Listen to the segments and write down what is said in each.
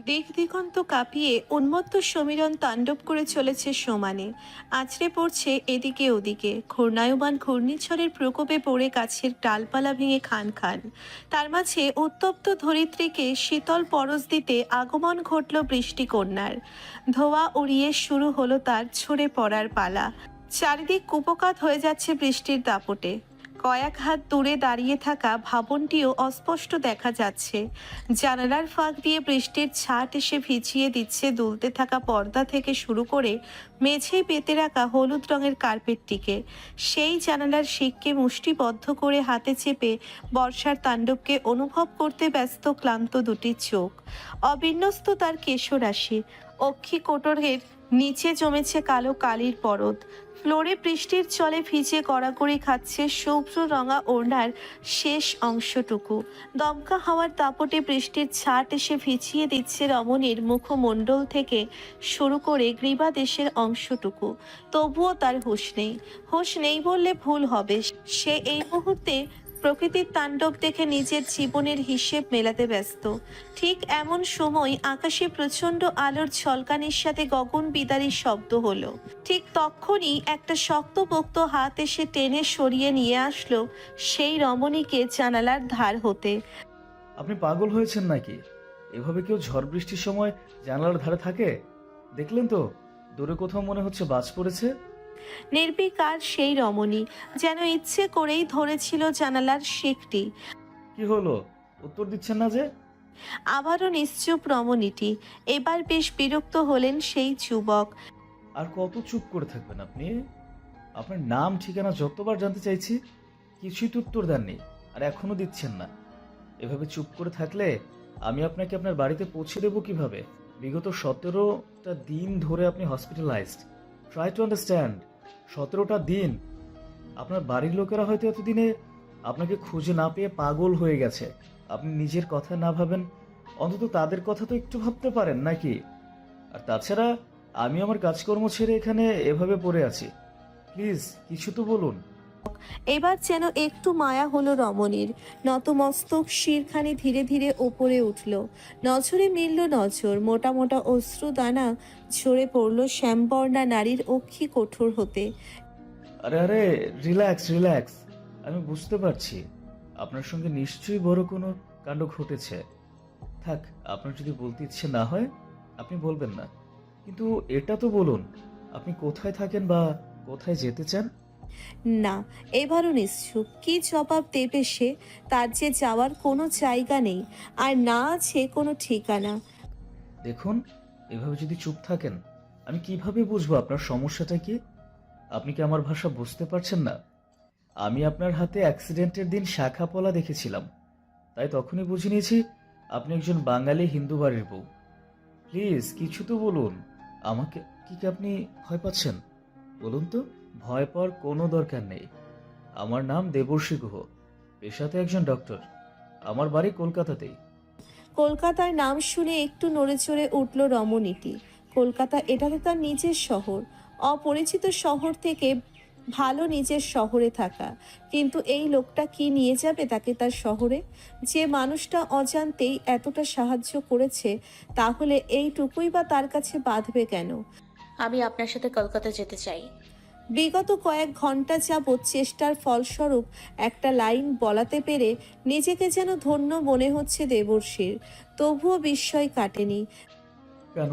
দিক দিগন্ত কাঁপিয়ে উন্মত্ত সমীরণ তাণ্ডব করে চলেছে সমানে। আছড়ে পড়ছে এদিকে ওদিকে, ঘূর্ণায়মান ঘূর্ণিঝড়ের প্রকোপে পড়ে গাছের ডালপালা ভেঙে খান খান। তার মাঝে উত্তপ্ত ধরিত্রীকে শীতল পরশ দিতে আগমন ঘটল বৃষ্টিকন্যার। ধোঁয়া উড়িয়ে শুরু হলো তার ঝরে পড়ার পালা। চারিদিক কুপোকাত হয়ে যাচ্ছে বৃষ্টির দাপটে। কয়েক হাত দূরে দাঁড়িয়ে থাকা ভবনটিও অস্পষ্ট দেখা যাচ্ছে। জানালার ফাঁক দিয়ে বৃষ্টির ছাট এসে ভিজিয়ে দিচ্ছে দুলতে থাকা পর্দা থেকে শুরু করে মেঝেয় পেতে রাখা হলুদ রঙের কার্পেটটিকে। সেই জানালার শিককে মুষ্টিবদ্ধ করে হাতে চেপে বর্ষার তাণ্ডবকে অনুভব করতে ব্যস্ত ক্লান্ত দুটি চোখ। অবিন্যস্ত তার কেশরাশি, অক্ষি কোটরের নিচে জমেছে কালো কালির পরত। ফ্লোরে বৃষ্টির জলে ভিজে গড়াগড়ি খাচ্ছে শুভ্র রঙা ওড়নার শেষ অংশটুকু। দমকা হাওয়ার দাপটে বৃষ্টির ছাট এসে ভিজিয়ে দিচ্ছে রমণীর মুখমণ্ডল থেকে শুরু করে গ্রীবাদেশের অংশটুকু। তবুও তার হুঁশ নেই। হুঁশ নেই বললে ভুল হবে। সে এই মুহূর্তে প্রকৃতির তাণ্ডব দেখে নিজের জীবনের হিসেব মেলাতে ব্যস্ত। ঠিক এমন সময় আকাশে প্রচণ্ড আলোর ঝলকানির সাথে গগন বিদারীর শব্দ হলো। ঠিক তখনই একটা শক্তপোক্ত হাত এসে টেনে সরিয়ে নিয়ে আসলো সেই রমণীকে জানালার ধার হতে। আপনি পাগল হয়েছেন নাকি? এভাবে কেউ ঝড় বৃষ্টির সময় জানালার ধারে থাকে? দেখলেন তো, দূরে কোথাও মনে হচ্ছে বাজ পড়েছে। নির্বিকার সেই রমণী যেন ইচ্ছে করেই ধরেছিল জানালার শিকটি। কি হলো, উত্তর দিচ্ছেন না যে? আবারও নিশ্চুপ রমণীটি। এবার বেশ বিরক্ত হলেন সেই যুবক। আর কত চুপ করে থাকবেন আপনি? আপনার নাম ঠিকানা যতবার জানতে চাইছি, কিছুই তো উত্তর দেননি, আর এখনো দিচ্ছেন না। এভাবে চুপ করে থাকলে আমি আপনাকে আপনার বাড়িতে পৌঁছে দেবো কিভাবে? বিগত 17টা দিন ধরে আপনি হসপিটালাইজড। Try to understand. 17টা দিন আপনার বাড়ির লোকেরা হয়তো এতদিনে আপনাকে খুঁজে না পেয়ে পাগল হয়ে গেছে। আপনি নিজের কথা না ভাবেন, অন্তত তাদের কথা তো একটু ভাবতে পারেন নাকি? আর তাছাড়া আমি আমার কাজকর্ম ছেড়ে এখানে এভাবে পড়ে আছি। প্লিজ কিছু তো বলুন। এবার যেন একটু মায়া হলো রমণীর। নতমস্তক শিরখানি ধীরে ধীরে ওপরে উঠল। নজরে মিলল নজর। মোটা মোটা অশ্রুদানা ঝরে পড়ল শ্যামবর্ণা নারীর অক্ষি কঠোর হতে। আরে আরে, রিল্যাক্স রিল্যাক্স। আমি বুঝতে পারছি আপনার সঙ্গে নিশ্চয়ই বড় কোনো কাণ্ড ঘটেছে। থাক, আপনার যদি বলতে ইচ্ছে না হয় আপনি বলবেন না, কিন্তু এটা তো বলুন, আপনি কোথায় থাকেন বা কোথায় যেতে চান? না, এবারও নিশ্চুপ। কি জবাব দেবে সে? তার যে যাওয়ার কোনো জায়গা নেই, আর না আছে কোনো ঠিকানা। দেখুন, এভাবে যদি চুপ থাকেন আমি কিভাবে বুঝবো আপনার সমস্যাটা কি? আপনি কি আমার ভাষা বুঝতে পারছেন না? আমি আপনার হাতে অ্যাক্সিডেন্টের দিন শাখা পলা দেখেছিলাম, তাই তখনই বুঝে নিয়েছি আপনি একজন বাঙালি হিন্দু বাড়ির বউ। প্লিজ কিছু তো বলুন। আমাকে কি আপনি ভয় পাচ্ছেন? বলুন তো। ভয় পাওয়ার কোনো দরকার নেই। আমার নাম দেবর্ষী গুহ, পেশাতে একজন ডক্টর। আমার বাড়ি কলকাতাতেই। কলকাতার নাম শুনে একটু নড়েচড়ে উঠল রমণীটি। কলকাতা, এটা তো তার নিজের শহর। অপরিচিত শহর থেকে ভালো নিজের শহরে থাকা। কিন্তু এই লোকটা কি নিয়ে যাবে তাকে তার শহরে? যে মানুষটা অজান্তেই এতটা সাহায্য করেছে, তাহলে এইটুকুই বা তার কাছে বাঁধবে কেন? আমি আপনার সাথে কলকাতা যেতে চাই। বিগত কয়েক ঘন্টা যাবৎ চেষ্টার ফলস্বরূপ একটা লাইন বলাতে পেরে নিজেকে যেন ধন্য মনে হচ্ছে দেবর্ষীর। তবুও বিস্ময় কাটেনি। কেন?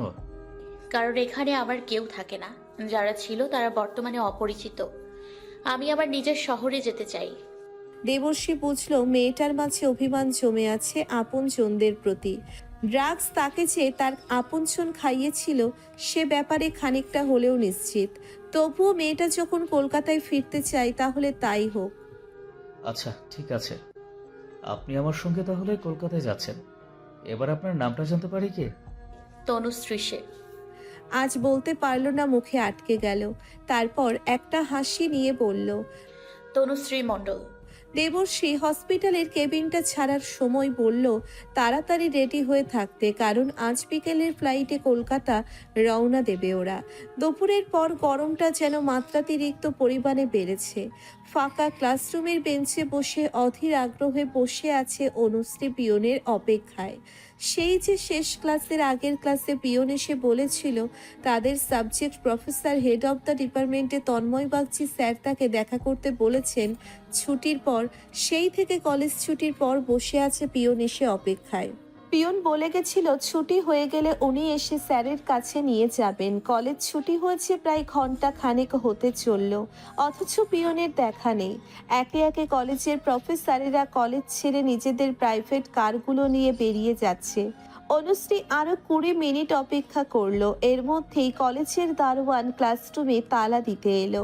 কারণ এখানে আমার কেউ থাকে না। যারা ছিল তারা বর্তমানে অপরিচিত। আমি আমার নিজের শহরে যেতে চাই। দেবর্ষী বুঝল মেয়েটার মাঝে অভিমান জমে আছে আপনজনদের প্রতি। ড্রাগস তাকে যে তার আপনজন খাইয়েছিল সে ব্যাপারে খানিকটা হলেও নিশ্চিত। তবুও মেয়েটা যখন কলকাতায় ফিরতে চায় তাহলে তাই হোক। আচ্ছা ঠিক আছে, আপনি আমার সঙ্গে তাহলে কলকাতায় যাচ্ছেন। এবার আপনার নামটা জানতে পারি কি? তনুশ্রী শেখ। আজ বলতে পারল না, মুখে আটকে গেল। তারপর একটা হাসি নিয়ে বলল, তনুশ্রী মণ্ডল। দেবশ্রী হসপিটালের কেবিনটা ছাড়ার সময় বলল তাড়াতাড়ি রেডি হয়ে থাকতে, কারণ আজ বিকেলের ফ্লাইটে কলকাতা রওনা দেবে ওরা। দুপুরের পর গরমটা যেন মাত্রাতিরিক্ত পরিমাণে বেড়েছে। ফাঁকা ক্লাসরুমের বেঞ্চে বসে অধীর আগ্রহে বসে আছে অনুশ্রী পিয়নের অপেক্ষায়। সেই যে শেষ ক্লাসের আগের ক্লাসে পিয়ন এসে বলেছিল তাদের subject professor head of the ডিপার্টমেন্টে তন্ময় বাগচি স্যার তাকে দেখা করতে বলেছেন ছুটির পর, সেই থেকে কলেজ ছুটির পর বসে আছে পিয়ন এসে অপেক্ষায়। পিয়ন বলে গেছিল ছুটি হয়ে গেলে উনি এসে স্যারের কাছে নিয়ে যাবেন। কলেজ ছুটি হয়েছে প্রায় ঘন্টা খানেক হতে চলল, অথচ পিয়নের দেখা নেই। একে একে কলেজের প্রফেসরেরা কলেজ ছেড়ে নিজেদের প্রাইভেট কারগুলো নিয়ে বেরিয়ে যাচ্ছে। অনুশ্রী আরো 20 মিনিট অপেক্ষা করলো। এর মধ্যেই কলেজের দারোয়ান ক্লাসরুমে তালা দিতে এলো।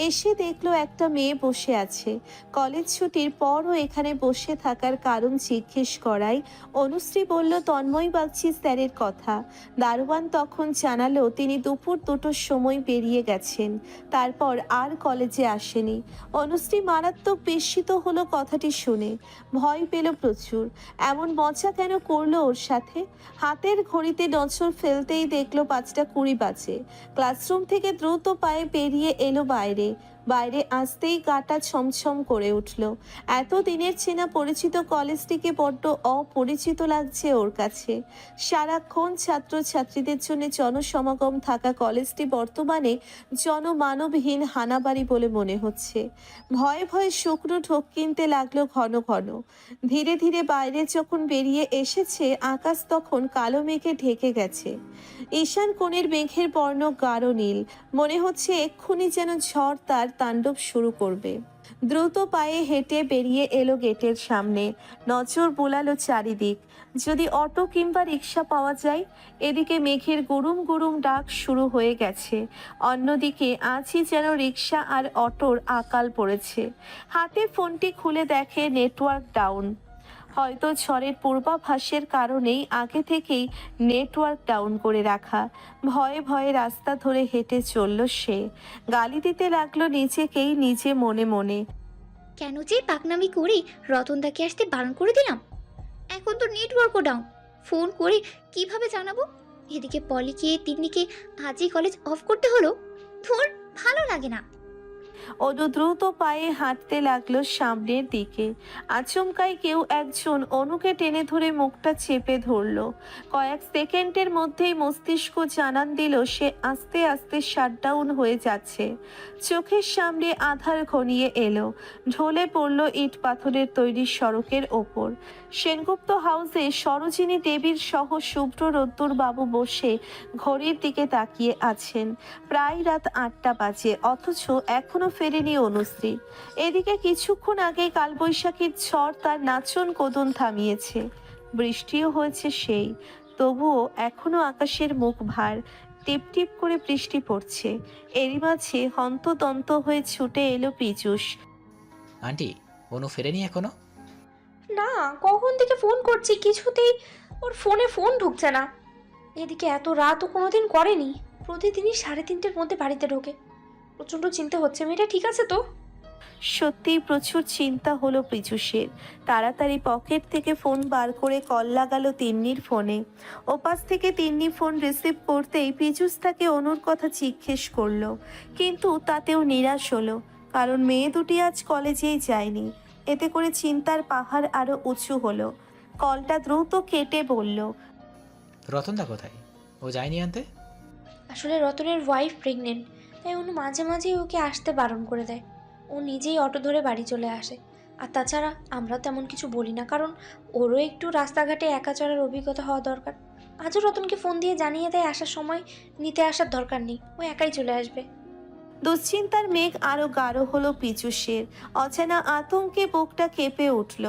এসে দেখলো একটা মেয়ে বসে আছে। কলেজ ছুটির পরও এখানে বসে থাকার কারণ জিজ্ঞেস করায় অনুশ্রী বলল তন্ময় বাগচি স্যারের কথা। দারোয়ান তখন জানালো তিনি দুপুর 2টোর সময় বেরিয়ে গেছেন, তারপর আর কলেজে আসেনি। অনুশ্রী মারাত্মক বিস্মিত হলো কথাটি শুনে, ভয় পেল প্রচুর। এমন মজা কেন করলো ওর সাথে? হাতের ঘড়িতে নজর ফেলতেই দেখলো 5:20 বাজে। ক্লাসরুম থেকে দ্রুত পায়ে বেরিয়ে এলো বাইরে। বাইরে আসতেই গাটা ছমছম করে উঠল। এত দিনের চেনা পরিচিত কলেজটিকে বড্ড অপরিচিত লাগছে ওর কাছে। সারাক্ষণ ছাত্রছাত্রীদের জন্য জনসমাগম থাকা কলেজটি বর্তমানে জনমানবহীন হানাবাড়ি বলে মনে হচ্ছে। ভয়ে ভয়ে শুকনো ঢোক কিনতে লাগলো ঘন ঘন। ধীরে ধীরে বাইরে যখন বেরিয়ে এসেছে আকাশ তখন কালো মেঘে ঢেকে গেছে। ঈশান কোণের মেঘের বর্ণ গাঢ় নীল, মনে হচ্ছে এক্ষুনি যেন ঝড় তার তাণ্ডব শুরু করবে। দ্রুত পায়ে হেঁটে বেরিয়ে এলো গেটের সামনে। নজর বোলালো চারিদিক, যদি অটো কিংবা রিক্সা পাওয়া যায়। এদিকে মেঘের গুরুম গুরুম ডাক শুরু হয়ে গেছে, অন্যদিকে আজই যেন রিক্সা আর অটোর আকাল পড়েছে। হাতে ফোনটি খুলে দেখে নেটওয়ার্ক ডাউন। হয়তো ঝড়ের পূর্বাভাসের কারণেই আগে থেকেই নেটওয়ার্ক ডাউন করে রাখা। ভয়ে ভয়ে রাস্তা ধরে হেঁটে চলল সে। গালি দিতে লাগলো নিজেকেই নিজে মনে মনে। কেন যে পাকনামি করে রতনদাকে আসতে বারণ করে দিলাম। এখন তো নেটওয়ার্কও ডাউন, ফোন করে কিভাবে জানাবো? এদিকে পলিকে তিন্নিকে আজই কলেজ অফ করতে হলো। ধুর, ভালো লাগে না। অনু দ্রুত পায়ে হাঁটতে লাগলো সামনের দিকে। আচমকাই কেউ একজন অনুকে টেনে ধরে মুখটা চেপে ধরলো। কয়েক সেকেন্ডের মধ্যেই মস্তিষ্ক জানান দিল সে আস্তে আস্তে শাটডাউন হয়ে যাচ্ছে। চোখের সামনে আধার ঘনিয়ে এলো, ঢলে পড়ল ইট পাথরের তৈরি সড়কের ওপর। সেনগুপ্ত হাউসে সরোজিনী দেবীর সহ শুভ্র রোদ্দুর বাবু বসে ঘড়ির দিকে তাকিয়ে আছেন। প্রায় রাত 8টা বাজে, অথচ এখনো ফেরেনি অনুশ্রী। এদিকে কিছুক্ষণ আগে কালবৈশাখীর ঝড় তার নাচন কদন থামিয়েছে, বৃষ্টিও হয়েছে সেই। তবুও এখনো আকাশের মুখ ভার, টিপ টিপ করে বৃষ্টি পড়ছে। এরই মাঝে হন্তদন্ত হয়ে ছুটে এলো পীযূষ। আন্টি, অনু ফেরেনি এখনো? না, কখন থেকে ফোন করছি, কিছুতেই ওর ফোনে ফোন ঢুকছে না। এদিকে এত রাতও কোনোদিন করেনি, প্রতিদিনই 3:30-র মধ্যে বাড়িতে ঢোকে। প্রচণ্ড চিন্তা হচ্ছে, মেয়েটা ঠিক আছে তো? সত্যিই প্রচুর চিন্তা হলো পীযূষের। তাড়াতাড়ি পকেট থেকে ফোন বার করে কল লাগালো তিন্নির ফোনে। ওপাশ থেকে তিন্নি ফোন রিসিভ করতেই পীযূষ তাকে অনুর কথা জিজ্ঞেস করলো, কিন্তু তাতেও নিরাশ হলো, কারণ মেয়ে দুটি আজ কলেজেই যায়নি। এতে করে চিন্তার পাহাড় আরো উঁচু হলো। কলটা দ্রুত কেটে বলল, রতনদা কোথায়? ও যায়নি আনতে? আসলে রতনের ওয়াইফ প্রেগনেন্ট, তাই অনু মাঝে মাঝেই ওকে আসতে বারণ করে দেয়। ও নিজেই অটো ধরে বাড়ি চলে আসে। আর তাছাড়া আমরা তেমন কিছু বলি না, কারণ ওরও একটু রাস্তাঘাটে একা চলার অভিজ্ঞতা হওয়া দরকার। আজও রতনকে ফোন দিয়ে জানিয়ে দেয় আসার সময় নিতে আসার দরকার নেই, ও একাই চলে আসবে। দুশ্চিন্তার মেঘ আরো গাঢ় হলো পীযূষের। অচেনা আতঙ্কে বুকটা কেঁপে উঠল।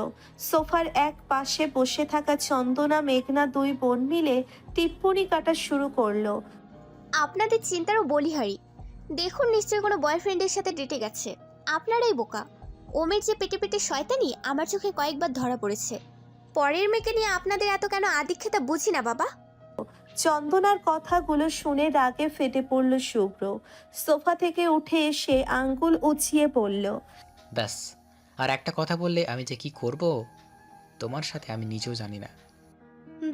সোফার এক পাশে বসে থাকা চন্দনা মেঘনা দুই বোন মিলে টিপ্পনি কাটা শুরু করলো। আপনাদের চিন্তারও বলিহারি। দেখুন, নিশ্চয়ই কোনো বয়ফ্রেন্ডের সাথে ডেটে গেছে। আপনারাই বোকা। ওমের যে পেটে পেটে শয়তানি আমার চোখে কয়েকবার ধরা পড়েছে। পরের মেয়েকে নিয়ে আপনাদের এত কেন আদিক্ষেতা বুঝি না বাবা। চন্দনার কথাগুলো শুনে রাগে ফেটে পড়ল শুভ্র। সোফা থেকে উঠে এসে আঙ্গুল উঁচিয়ে বলল, ব্যাস, আর একটা কথা বললে আমি যে কি করব তোমার সাথে আমি নিজেও জানি না।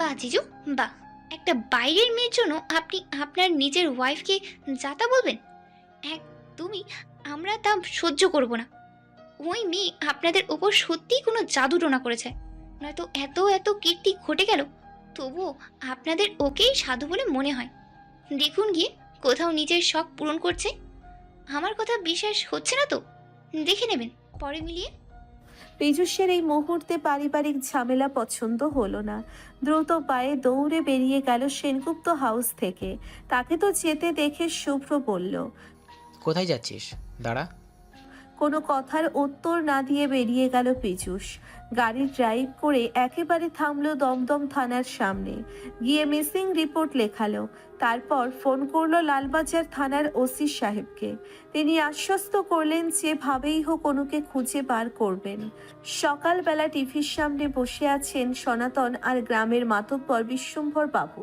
বাহ জিজু, বাহ। একটা বাইরের মেয়ের জন্য আপনি আপনার নিজের ওয়াইফকে যাতা বলবেন? একদমই আমরা তা সহ্য করব না। ওই মেয়ে আপনাদের ওপর সত্যিই কোনো জাদু টোনা করেছে, নয়তো এত এত কীর্তি ঘটে গেল তবুও আপনাদের ওকেই সাধু বলে মনে হয়। দেখুন গিয়ে কোথাও নিজের শখ পূরণ করছে। আমার কথা বিশ্বাস হচ্ছে না তো দেখে নেবেন পরে মিলিয়ে। পীযূষের এই মুহূর্তে পারিবারিক ঝামেলা পছন্দ হলো না। দ্রুত পায়ে দৌড়ে বেরিয়ে গেল সেনগুপ্ত হাউস থেকে। তাকে তো যেতে দেখে শুভ্র বলল। কোথায় যাচ্ছিস? দাঁড়া। কোনো কথার উত্তর না দিয়ে বেরিয়ে গেল পীযূষ। গাড়ি ড্রাইভ করে একেবারে থামলো দমদম থানার সামনে। গিয়ে মিসিং রিপোর্ট লেখালো। তারপর ফোন করলো লালবাজার থানার ওসি সাহেবকে। তিনি আশ্বস্ত করলেন যেভাবেই হোক অনুকে খুঁজে বার করবেন। সকালবেলা টিভির সামনে বসে আছেন সনাতন আর গ্রামের মাতব্বর বিশ্বম্ভর বাবু,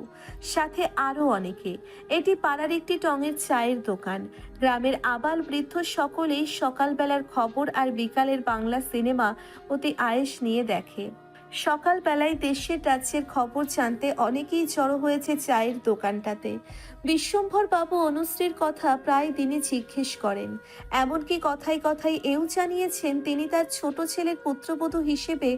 সাথে আরও অনেকে। এটি পাড়ার একটি টঙের চায়ের দোকান। গ্রামের আবাল বৃদ্ধ সকলেই সকালবেলার খবর আর বিকালের বাংলা সিনেমা অতি আয়েশ নিয়ে দেখে। সকালবেলায় দেশের রাজ্যের খবর জানতে অনেকেই জড়ো হয়েছে চায়ের দোকানটাতে। বিশ্বম্ভর বাবু অনুশ্রীর কথা প্রায় দিনই জিজ্ঞেস করেন। এমনকি কথায় কথায় এও জানিয়েছেন তিনি তার ছোট ছেলের পুত্রবধূ হিসেবে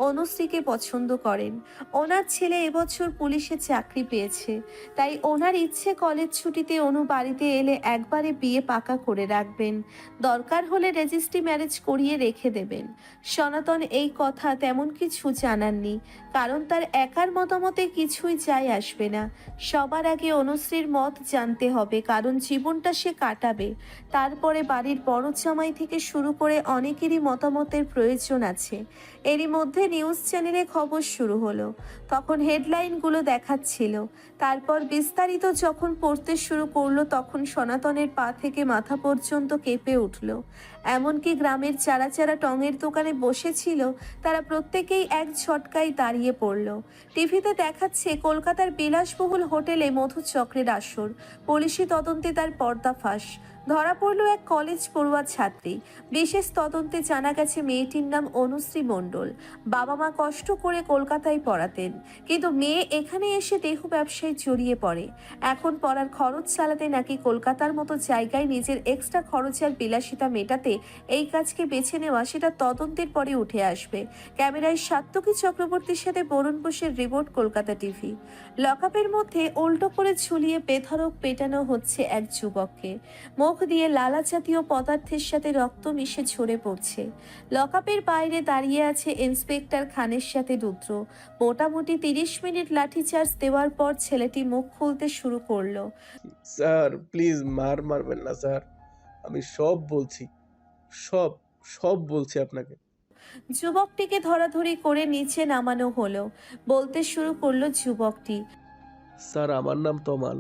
অনুশ্রীকে পছন্দ করেন। ওনার ছেলে এবছর পুলিশে চাকরি পেয়েছে, তাই ওনার ইচ্ছে কলেজ ছুটিতে অনু বাড়িতে এলে একবারে বিয়ে পাকা করে রাখবেন। দরকার হলে রেজিস্ট্রি ম্যারেজ করিয়ে রেখে দেবেন। সনাতন এই কথা তেমন কিছু জানাননি, কারণ তার একার মতামতে কিছুই যায় আসবে না। সবার আগে অনুশ্রীর মত জানতে হবে, কারণ জীবনটা সে কাটাবে। তারপরে বাড়ির বড় জামাই থেকে শুরু করে অনেকেরই মতামতের প্রয়োজন আছে। এরই মধ্যে নিউজ চ্যানেলে খবর শুরু হলো। তখন হেডলাইনগুলো দেখাচ্ছিল। তারপর বিস্তারিত যখন পড়তে শুরু করলো তখন সনাতনের পা থেকে মাথা পর্যন্ত কেঁপে উঠল। এমনকি গ্রামের যারা যারা টঙের দোকানে বসেছিল তারা প্রত্যেকেই এক ঝটকায় দাঁড়িয়ে পড়ল। টিভিতে দেখাচ্ছে কলকাতার বিলাসবহুল হোটেলে মধু চক্রের আসর। পুলিশি তদন্তে তার পর্দাফাঁস। ধরা পড়ল এক কলেজ পড়ুয়া ছাত্রী। বিশেষ তদন্তে জানা গেছে মেয়েটির নাম অনুশ্রী মণ্ডল। বাবা মা কষ্ট করে কলকাতায় পড়াতেন, কিন্তু মেয়ে এখানে এসে দেহ ব্যবসায় জড়িয়ে পড়ে। এখন পড়ার খরচ চালাতে নাকি কলকাতার মতো জায়গায় নিজের এক্সট্রা খরচ আর বিলাসিতা মেটাতে এই কাজকে বেছে নেওয়া, সেটা তদন্তের পরে উঠে আসবে। ক্যামেরায় সাত্তকী চক্রবর্তীর সাথে বরুণ বোসের রিপোর্ট, কলকাতা টিভি। লকআপের মধ্যে উল্টো করে ঝুলিয়ে বেধড়ক পেটানো হচ্ছে এক যুবককে। মুখ দিয়ে লালা জাতীয় পদার্থের সাথে রক্ত মিশে ঝরে পড়ছে। লকআপের বাইরে দাঁড়িয়ে আছে ইন্সপেক্টর খানের সাথে রুদ্র। মোটামুটি 30 মিনিট লাঠিচার্জ দেওয়ার পর ছেলেটি মুখ খুলতে শুরু করলো। স্যার প্লিজ মারবেন না স্যার, আমি সব বলছি, সব সব বলছি আপনাকে। যুবকটিকে ধরাধরি করে নিচে নামানো হলো। বলতে শুরু করলো যুবকটি। স্যার আমার নাম তমাল,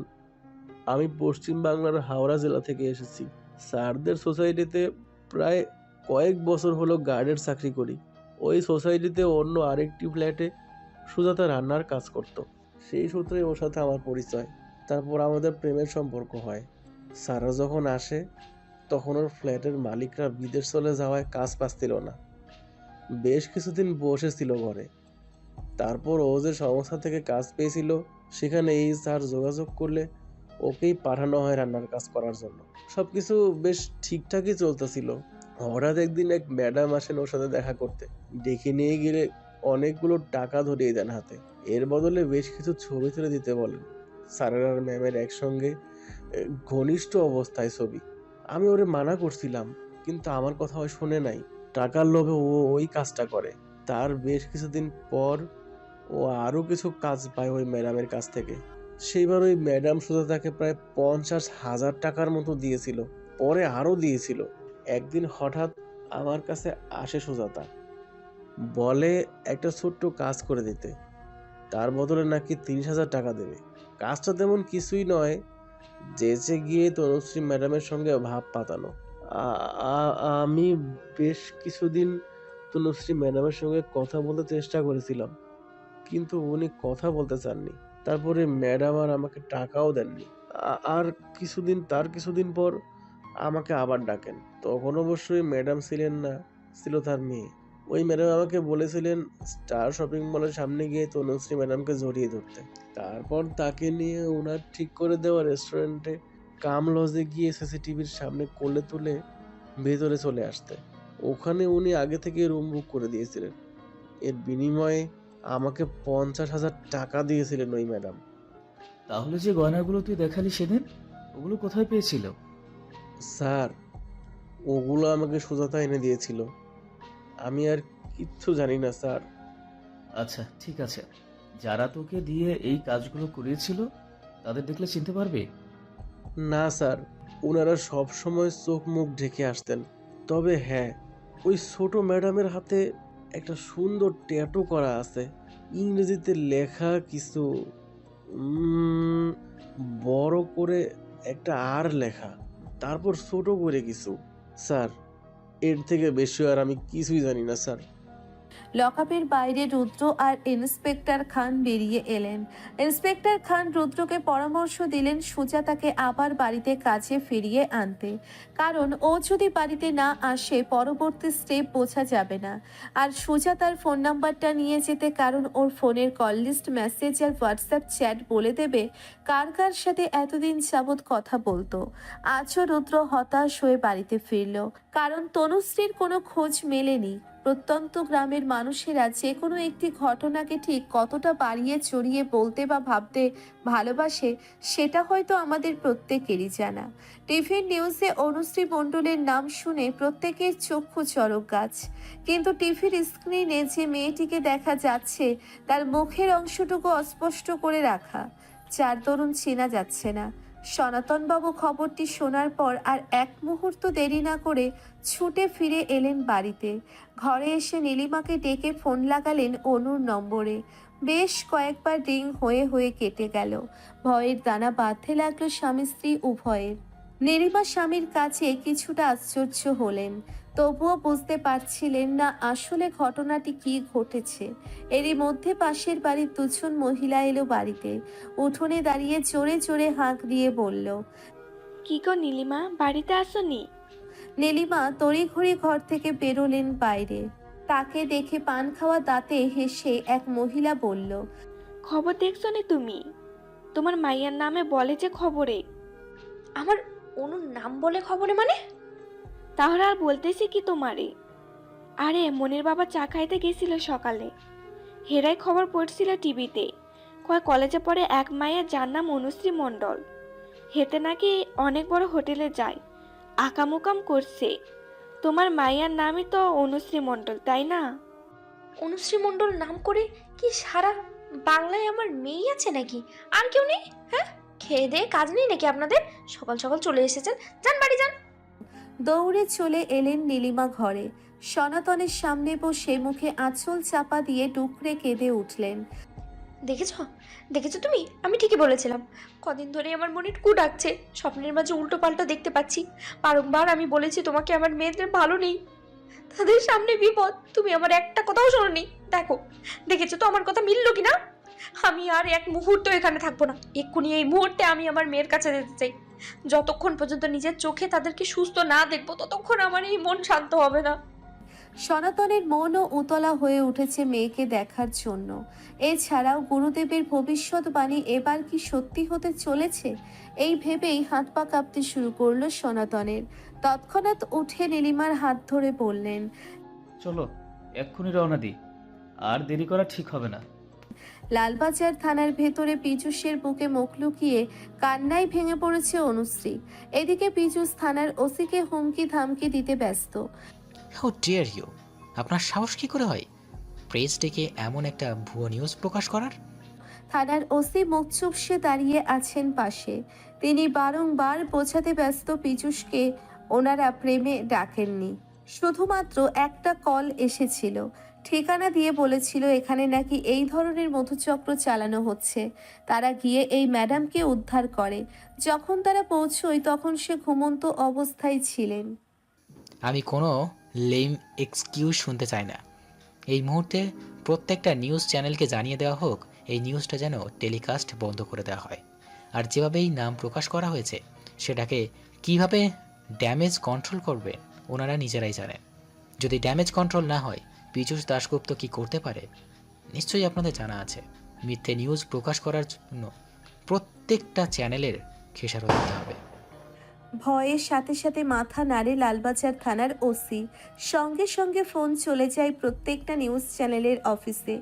আমি পশ্চিম বাংলার হাওড়া জেলা থেকে এসেছি। স্যারদের সোসাইটিতে প্রায় কয়েক বছর হলো গার্ডের চাকরি করি। ওই সোসাইটিতে অন্য আরেকটি ফ্ল্যাটে সুজাতা রান্নার কাজ করত। সেই সূত্রে ওর সাথে আমার পরিচয়। তারপর আমাদের প্রেমের সম্পর্ক হয়। স্যাররা যখন আসে তখন ওর ফ্ল্যাটের মালিকরা বিদেশ চলে যাওয়ায় কাজ পাচ্ছিল না। বেশ কিছুদিন বসেছিল ঘরে। তারপর ও যে সংস্থা থেকে কাজ পেয়েছিল সেখানে এই স্যার যোগাযোগ করলে ওকেই পাঠানো হয় রান্নার কাজ করার জন্য। সবকিছু বেশ ঠিকঠাকই চলতেছিল। হঠাৎ একদিন এক ম্যাডাম আসেন ওর সাথে দেখা করতে। ডেকে নিয়ে গেলে অনেকগুলো টাকা ধরিয়ে দেন হাতে। এর বদলে বেশ কিছু ছবি তুলে দিতে বলেন। স্যারের আর ম্যামের একসঙ্গে ঘনিষ্ঠ অবস্থায় ছবি। আমি ওরে মানা করছিলাম, কিন্তু আমার কথা ও শোনে নাই। টাকার লোভে ও ওই কাজটা করে। তার বেশ কিছুদিন পর ও আরো কিছু কাজ পায় ওই ম্যাডামের কাছ থেকে। সেইবার ওই ম্যাডাম সুজাতাকে প্রায় 50,000 টাকার মতো দিয়েছিল, পরে আরো দিয়েছিল। একদিন হঠাৎ আমার কাছে আসে সুজাতা, বলে একটা ছোট্ট কাজ করে দিতে, তার বদলে নাকি 30,000 টাকা দেবে। কাজটা তেমন কিছুই নয়, যেচে গিয়ে তনুশ্রী ম্যাডামের সঙ্গে ভাব পাতানো। আমি বেশ কিছুদিন তনুশ্রী ম্যাডামের সঙ্গে কথা বলতে চেষ্টা করেছিলাম, কিন্তু উনি কথা বলতে চাননি। তারপরে ম্যাডাম আর আমাকে টাকাও দেননি। আর কিছুদিন পর আমাকে আবার ডাকেন। তখন অবশ্যই ম্যাডাম ছিলেন না, ছিল তার মেয়ে। ওই ম্যাডাম আমাকে বলেছিলেন স্টার শপিং মলের সামনে গিয়ে তনুশ্রী ম্যাডামকে জড়িয়ে ধরতে। তারপর তাকে নিয়ে ওনার ঠিক করে দেওয়া রেস্টুরেন্টে কাম লজে গিয়ে সিসিটিভির সামনে কোলে তুলে ভেতরে চলে আসতে। ওখানে উনি আগে থেকে রুম বুক করে দিয়েছিলেন। এর বিনিময়ে আমাকে 50,000 টাকা দিয়েছিলেন ওই ম্যাডাম। তাহলে যে গয়নাগুলো তুই দেখালি সেদিন, ওগুলো কোথায় পেয়েছিল? স্যার, ওগুলো আমাকে সুজাতা এনে দিয়েছিল। আমি আর কিচ্ছু জানি না স্যার। আচ্ছা ঠিক আছে, যারা তোকে দিয়ে এই কাজগুলো করিয়েছিল তাদের দেখলে চিনতে পারবি? না স্যার, ওনারা সব সময় চোখ মুখ ঢেকে আসতেন। তবে হ্যাঁ, ওই ছোট ম্যাডামের হাতে একটা সুন্দর ট্যাটু করা আছে, ইংরেজিতে লেখা কিছু, বড় করে একটা আর লেখা, তারপর ছোট করে কিছু। স্যার, এর থেকে বেশি আর আমি কিছুই জানি না স্যার। লকআপের বাইরে রুদ্র আর ইন্সপেক্টর খান বেরিয়ে এলেন। ইন্সপেক্টর খান রুদ্রকে পরামর্শ দিলেন সুজাতাকে আবার বাড়িতে কাজে ফিরিয়ে আনতে, কারণ ও যদি বাড়িতে না আসে পরবর্তী স্টেপ বোঝা যাবে না। আর সুজাতার ফোন নাম্বারটা নিয়ে যেতে, কারণ ওর ফোনের কল লিস্ট, মেসেজ আর হোয়াটসঅ্যাপ চ্যাট বলে দেবে কার কার সাথে এতদিন যাবৎ কথা বলতো। আজও রুদ্র হতাশ হয়ে বাড়িতে ফিরল, কারণ তনুশ্রীর কোনো খোঁজ মেলেনি। প্রত্যন্ত গ্রামের মানুষেরা যে কোনো একটি ঘটনাকে ঠিক কতটা বাড়িয়ে চড়িয়ে বলতে বা ভাবতে ভালোবাসে সেটা হয়তো আমাদের প্রত্যেকেরই জানা। টিভির নিউজে অনুশ্রী মণ্ডলের নাম শুনে প্রত্যেকের চক্ষু চড়ক গাছ, কিন্তু টিভির স্ক্রিনে যে মেয়েটিকে দেখা যাচ্ছে তার মুখের অংশটুকু অস্পষ্ট করে রাখা, যার দরুন চেনা যাচ্ছে না। সনাতনবাবু খবরটি শোনার পর আর এক মুহূর্ত দেরি না করে ছুটে ফিরে এলেন বাড়িতে। ঘরে এসে নীলিমাকে ডেকে ফোন লাগালেন অনুর নম্বরে। বেশ কয়েকবার রিং হয়ে হয়ে কেটে গেল। ভয়ের দানা বাঁধতে লাগলো স্বামী স্ত্রী উভয়ের। নীলিমা স্বামীর কাছে কিছুটা আশ্চর্য হলেন, তবুও বুঝতে পারছিলেন না আসলে ঘটনাটি কি ঘটেছে। এরই মধ্যে পাশের বাড়ির দুজন মহিলা এলো বাড়িতে। উঠোনে দাঁড়িয়ে জোরে জোরে হাঁক দিয়ে বলল, কি গো নীলিমা, বাড়িতে আসোনি? নীলিমা তড়িঘড়ি ঘর থেকে বেরোলেন বাইরে। তাকে দেখে পান খাওয়া দাঁতে হেসে এক মহিলা বলল, খবর দেখছো নি তুমি? তোমার মাইয়ার নামে বলে যে খবরে। আমার অনুর নাম বলে খবরে মানে? তাহলে আর বলতেছি কি তোমারে? আরে মনির বাবা চা খাইতে গেছিল সকালে, হেরাই খবর পড়ছিল টিভিতে। কয় কলেজে পড়ে এক মাইয়া যার নাম অনুশ্রী মণ্ডল, হেতে নাকি অনেক বড় হোটেলে যায়, আকামুকাম করছে। তোমার মাইয়ার নামই তো অনুশ্রী মণ্ডল, তাই না? অনুশ্রী মণ্ডল নাম করে কি সারা বাংলায় আমার মেয়ে আছে নাকি? আর কেউ নেই? হ্যাঁ, খেয়ে দিয়ে কাজ নেই নাকি আপনাদের? সকাল সকাল চলে এসেছেন, যান বাড়ি যান। দৌড়ে চলে এলেন নীলিমা ঘরে। সনাতনের সামনে বসে মুখে আঁচল চাপা দিয়ে ডুকরে কেঁদে উঠলেন। দেখেছো দেখেছো তুমি, আমি ঠিকই বলেছিলাম। কদিন ধরে আমার মনে কু ডাকছে, স্বপ্নের মাঝে উল্টো পাল্টা দেখতে পাচ্ছি। বারংবার আমি বলেছি তোমাকে আমার মেয়েদের ভালো নেই, তাদের সামনে বিপদ, তুমি আমার একটা কথাও শোনোনি। দেখো, দেখেছো তো আমার কথা মিললো কিনা? আমি আর এক মুহূর্ত এখানে থাকবো না, এক্ষুনি এই মুহূর্তে আমি আমার মেয়ের কাছে যেতে চাই। যতক্ষণ পর্যন্ত নিজের চোখে তাদেরকে সুস্থ না দেখবো ততক্ষণ আমার এই মন শান্ত হবে না। সনাতনের মনও উতলা হয়ে উঠেছে মেয়েকে দেখার জন্য। এছাড়াও গুরুদেবের ভবিষ্যৎবাণী এবার কি সত্যি হতে চলেছে, এই ভেবেই হাত পা কাঁপতে শুরু করলো সনাতনের। তৎক্ষণাৎ উঠে নীলিমার হাত ধরে বললেন, চলো এক্ষুনি রওনা দিই, আর দেরি করা ঠিক হবে না। লালবাজার থানার ভেতরে পীযূষের বুকে মুখ লুকিয়ে কান্নায় ভেঙে পড়েছে অনুশ্রী। এদিকে পীযূষ থানার ওসিকে হুমকি ধামকি দিতে ব্যস্ত। How dare you! আপনার সাহস কি করে হয় প্রেস ডেকে এমন একটা ভুয়ো নিউজ প্রকাশ করার? থানার ওসি মুখ চুপসে দাঁড়িয়ে আছেন পাশে। তিনি বারংবার বোঝাতে ব্যস্ত পীযূষকে ওনারা প্রেমে ডাকেননি, শুধুমাত্র একটা কল এসেছিল, ঠিকানা দিয়ে বলেছিল এখানে নাকি এই ধরনের মধুচক্র চালানো হচ্ছে। তারা গিয়ে এই ম্যাডামকে উদ্ধার করে। যখন তারা পৌঁছয় তখন সে ঘুমন্ত অবস্থায় ছিলেন। আমি কোনো লেম এক্সকিউজ শুনতে চাই না। এই মুহূর্তে প্রত্যেকটা নিউজ চ্যানেলকে জানিয়ে দেওয়া হোক এই নিউজটা যেন টেলিকাস্ট বন্ধ করে দেওয়া হয়। আর যেভাবে এই নাম প্রকাশ করা হয়েছে সেটাকে কিভাবে ড্যামেজ কন্ট্রোল করবে ওনারা নিজেরাই জানেন। যদি ড্যামেজ কন্ট্রোল না হয় পীযূষ দাশগুপ্ত কি করতে পারে নিশ্চয়ই আপনাদের জানা আছে। মিথ্যে নিউজ প্রকাশ করার জন্য প্রত্যেকটা চ্যানেলের খেসারত দিতে হবে। ভয়ের সাথে সাথে মাথা নাড়ে লালবাজার থানার ওসি। সঙ্গে সঙ্গে ফোন চলে যায় প্রত্যেকটা নিউজ চ্যানেলের অফিসে।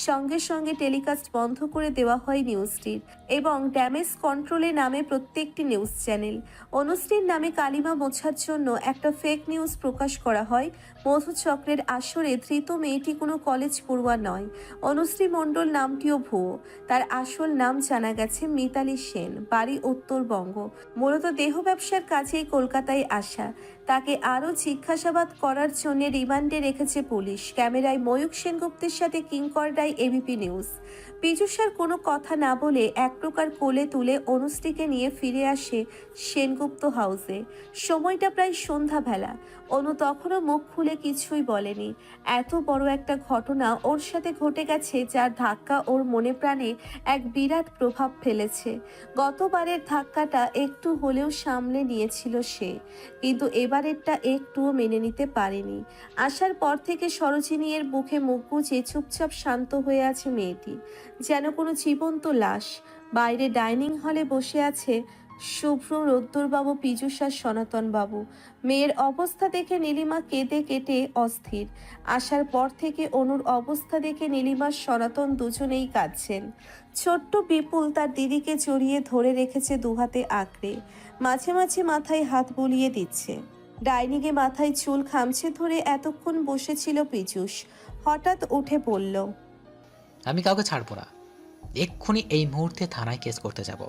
সঙ্গে সঙ্গে টেলিকাস্ট বন্ধ করে দেওয়া হয় নিউজটির এবং ড্যামেজ কন্ট্রোলে নামে প্রত্যেকটি নিউজ চ্যানেল। অনুশ্রীর নামে কালিমা মোছার জন্য একটা ফেক নিউজ প্রকাশ করা হয়। মধুচক্রের আসরে ধৃত মেয়েটি কোনো কলেজ পড়ুয়া নয়। অনুশ্রী মণ্ডল নামটিও ভুয়ো। তার আসল নাম জানা গেছে মিতালি সেন, বাড়ি উত্তরবঙ্গ, মূলত দেহ ব্যবসার কাজেই কলকাতায় আসা। তাকে আরও জিজ্ঞাসাবাদ করার জন্য রিমান্ডে রেখেছে পুলিশ। ক্যামেরায় ময়ূক সেনগুপ্তের সাথে কিংকর্ডায় এবিপি নিউজ। পীযূষার কোনো কথা না বলে এক প্রকার কোলে তুলে অনুশ্রীকে নিয়ে ফিরে আসে সেনগুপ্ত হাউসে। সময়টা প্রায় সন্ধ্যাবেলা। অনু তখনও মুখ খুলে কিছুই বলেনি। এত বড় একটা ঘটনা ওর সাথে ঘটে গেছে যার ধাক্কা ওর মনে প্রাণে এক বিরাট প্রভাব ফেলেছে। গতবারের ধাক্কাটা একটু হলেও সামলে নিয়েছিল সে, কিন্তু এবারেরটা একটুও মেনে নিতে পারেনি। আসার পর থেকে সরোজিনীর মুখে মুখ গুজে চুপচাপ শান্ত হয়ে আছে মেয়েটি, যেন কোনো জীবন্ত লাশ। বাইরে ডাইনিং হলে বসে আছে শুভ্র, রোদ্দুরবাবু, পীযূষ আর সনাতনবাবু। মেয়ের অবস্থা দেখে নীলিমা কেঁদে কেটে অস্থির। আসার পর থেকে অনুর অবস্থা দেখে নীলিমা সনাতন দুজনেই কাঁদছেন। ছোট্ট বিপুল তার দিদিকে জড়িয়ে ধরে রেখেছে দুহাতে আঁকড়ে, মাঝে মাঝে মাথায় হাত বুলিয়ে দিচ্ছে। ডাইনিংয়ে মাথায় চুল খামছে ধরে এতক্ষণ বসেছিল পীযূষ। হঠাৎ উঠে পড়ল। আমি কাউকে ছাড়বো না। এক্ষুনি এই মুহূর্তে থানায় কেস করতে যাব।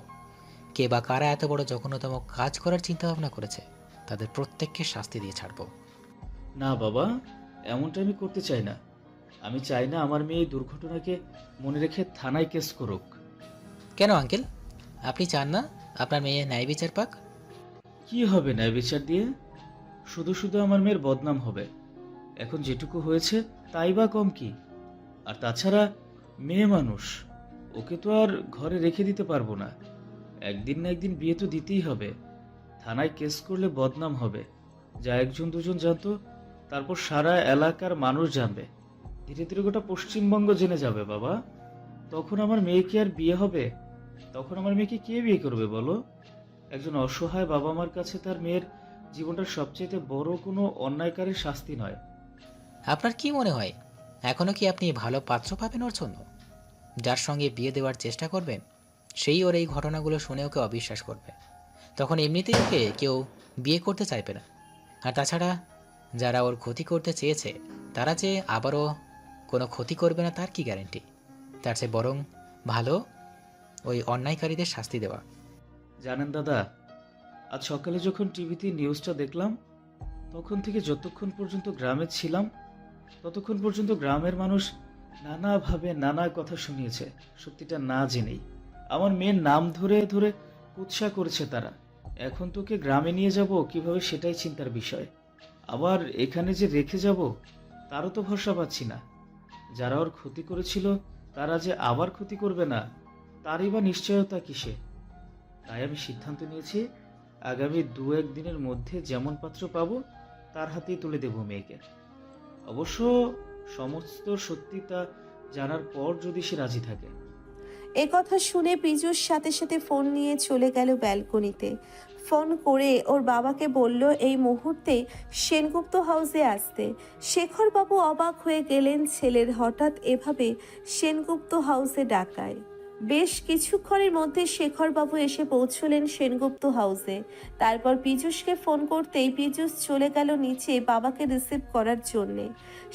কে বা কারা এত বড় জঘন্যতম কাজ করার চিন্তা ভাবনা করেছে, তাদের প্রত্যেককে শাস্তি দিয়ে ছাড়বো। না বাবা, এমনটা আমি করতে চাই না। আমি চাই না আমার মেয়ে এই দুর্ঘটনাকে মনে রেখে থানায় কেস করুক। কেন আঙ্কেল, আপনি চান না আপনার মেয়ে ন্যায় বিচার পাক? কি হবে ন্যায় বিচার দিয়ে? শুধু শুধু আমার মেয়ের বদনাম হবে। এখন যেটুকু হয়েছে তাই বা কম কি? আর তাছাড়া মেয়ে মানুষ, ওকে তো আর ঘরে রেখে দিতে পারবো না। একদিন না একদিন বিয়ে তো দিতেই হবে। থানায় কেস করলে বদনাম হবে, যা একজন দুজন জানতো তারপর সারা এলাকার মানুষ জানবে, ধীরে ধীরে গোটা পশ্চিমবঙ্গ জেনে যাবে বাবা। তখন আমার মেয়ে কি আর বিয়ে হবে? তখন আমার মেয়েকে কে বিয়ে করবে বলো? একজন অসহায় বাবা মার কাছে তার মেয়ের জীবনটা সবচেয়ে বড় কোনো অন্যায়কারীর শাস্তি নয়। আপনার কি মনে হয় এখনো কি আপনি ভালো পাত্র পাবেন ওর জন্য? যার সঙ্গে বিয়ে দেওয়ার চেষ্টা করবেন সেই ওর এই ঘটনাগুলো শুনে ওকে অবিশ্বাস করবে। তখন এমনিতেই ওকে কেউ বিয়ে করতে চাইবে না। আর তাছাড়া যারা ওর ক্ষতি করতে চেয়েছে তারা যে আবারও কোনো ক্ষতি করবে না তার কি গ্যারেন্টি? তার চেয়ে বরং ভালো ওই অন্যায়কারীদের শাস্তি দেওয়া। জানেন দাদা, আজ সকালে যখন টিভিতে নিউজটা দেখলাম, তখন থেকে যতক্ষণ পর্যন্ত গ্রামে ছিলাম ততক্ষণ পর্যন্ত গ্রামের মানুষ নানাভাবে নানা কথা শুনিয়েছে, সত্যিটা না জেনেই। আমার মেয়ের নাম ধরে ধরে কুৎসা করেছে তারা। এখন তোকে গ্রামে নিয়ে যাব কিভাবে সেটাই চিন্তার বিষয়। আবার এখানে যে রেখে যাব তারও তো ভরসা পাচ্ছি না। যারা ওর ক্ষতি করেছিল তারা যে আবার ক্ষতি করবে না তারই বা নিশ্চয়তা কিসে? তাই আমি সিদ্ধান্ত নিয়েছি আগামী 2-1 দিনের মধ্যে যেমন পাত্র পাবো তার হাতেই তুলে দেব মেয়েকে। অবশ্য সমস্ত সত্যিটা জানার পর যদি সে রাজি থাকে। এ কথা শুনে পীযূষ সাথে সাথে ফোন নিয়ে চলে গেল ব্যালকনিতে। ফোন করে ওর বাবাকে বলল এই মুহূর্তে সেনগুপ্ত হাউসে আসতে। শেখরবাবু অবাক হয়ে গেলেন ছেলের হঠাৎ এভাবে সেনগুপ্ত হাউসে ডাকায়। বেশ কিছুক্ষণের মধ্যে শেখরবাবু এসে পৌঁছলেন সেনগুপ্ত হাউসে। তারপর পীযূষকে ফোন করতেই পীযূষ চলে গেল নিচে বাবাকে রিসিভ করার জন্যে।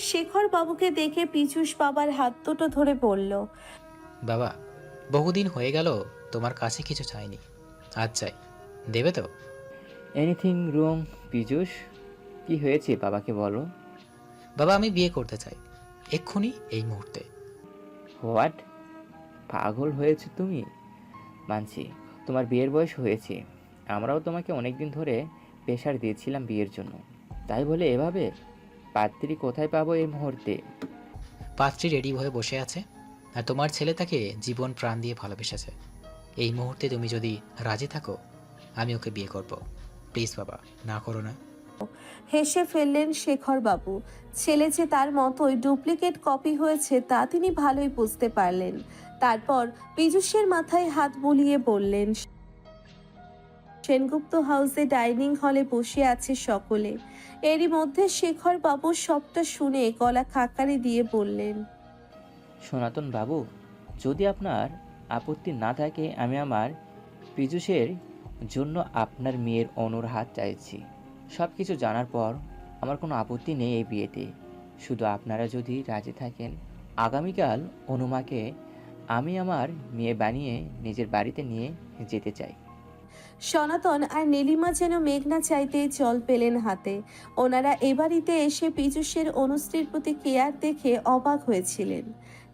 শেখরবাবুকে দেখে পীযূষ বাবার হাত দুটো ধরে বলল, বাবা, বহুদিন হয়ে গেল তোমার কাছে কিছু চাইনি, আজ চাই, দেবে তো? Anything wrong Piyush? কি হয়েছে বাবাকে বলো। বাবা, আমি বিয়ে করতে চাই, এক্ষুনি, এই মুহূর্তে। হোয়াট? পাগল হয়েছে তুমি? মানছি তোমার বিয়ের বয়স হয়েছে, আমরাও তোমাকে অনেকদিন ধরে প্রেশার দিয়েছিলাম বিয়ের জন্য, তাই বলে এভাবে? পাত্রী কোথায় পাবো এই মুহূর্তে? পাত্রী রেডি হয়ে বসে আছে, আর তোমার ছেলে তাকে জীবন প্রাণ দিয়ে ভালোবেসেছে। এই মুহূর্তে তুমি যদি রাজি থাকো আমি ওকে বিয়ে করব। প্লিজ বাবা, না করো না। হেসে ফেললেন শেখরবাবু। ছেলে যে তার মতোই ডুপ্লিকেট কপি হয়েছে তা তিনি ভালোই বুঝতে পারলেন। তারপর পীযূষের মাথায় হাত বুলিয়ে বললেন, সেনগুপ্ত হাউসে ডাইনিং হলে বসে আছে সকলে। এরই মধ্যে শেখর বাবু সবটা শুনে গলা খাকারি দিয়ে বললেন, সনাতন বাবু, যদি আপনার আপত্তি না থাকে, আমি আমার পীযূষের জন্য আপনার মেয়ের অনুর হাত চাইছি। সব কিছু জানার পর আমার কোনো আপত্তি নেই এই বিয়েতে। শুধু আপনারা যদি রাজি থাকেন, আগামীকাল অনুমাকে আমি আমার মেয়ে বানিয়ে নিজের বাড়িতে নিয়ে যেতে চাই। সনাতন আর নীলিমা যেন মেঘনা চাইতেই জল পেলেন হাতে। ওনারা এ বাড়িতে এসে পীযূষের অনুশ্রীর প্রতি কেয়ার দেখে অবাক হয়েছিলেন।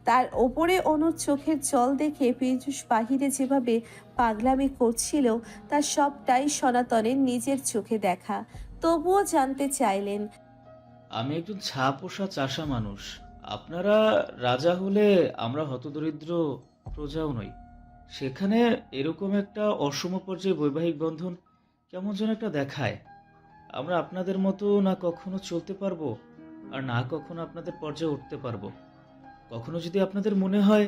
তার ওপরে অনুর চোখের জল দেখে পীযূষ বাহিরে যেভাবে পাগলামি করছিল তার সবটাই সনাতনের নিজের চোখে দেখা। তবুও জানতে চাইলেন, আমি একজন ছাপোষা চাষা মানুষ। আপনারা রাজা হলে আমরা হতদরিদ্র প্রজাও নই। সেখানে এরকম একটা অসম পর্যায়ে বৈবাহিক বন্ধন কেমন যেন একটা দেখায়। আমরা আপনাদের মতো না কখনো চলতে পারবো, আর না কখনো আপনাদের পর্যায়ে উঠতে পারবো। কখনো যদি আপনাদের মনে হয়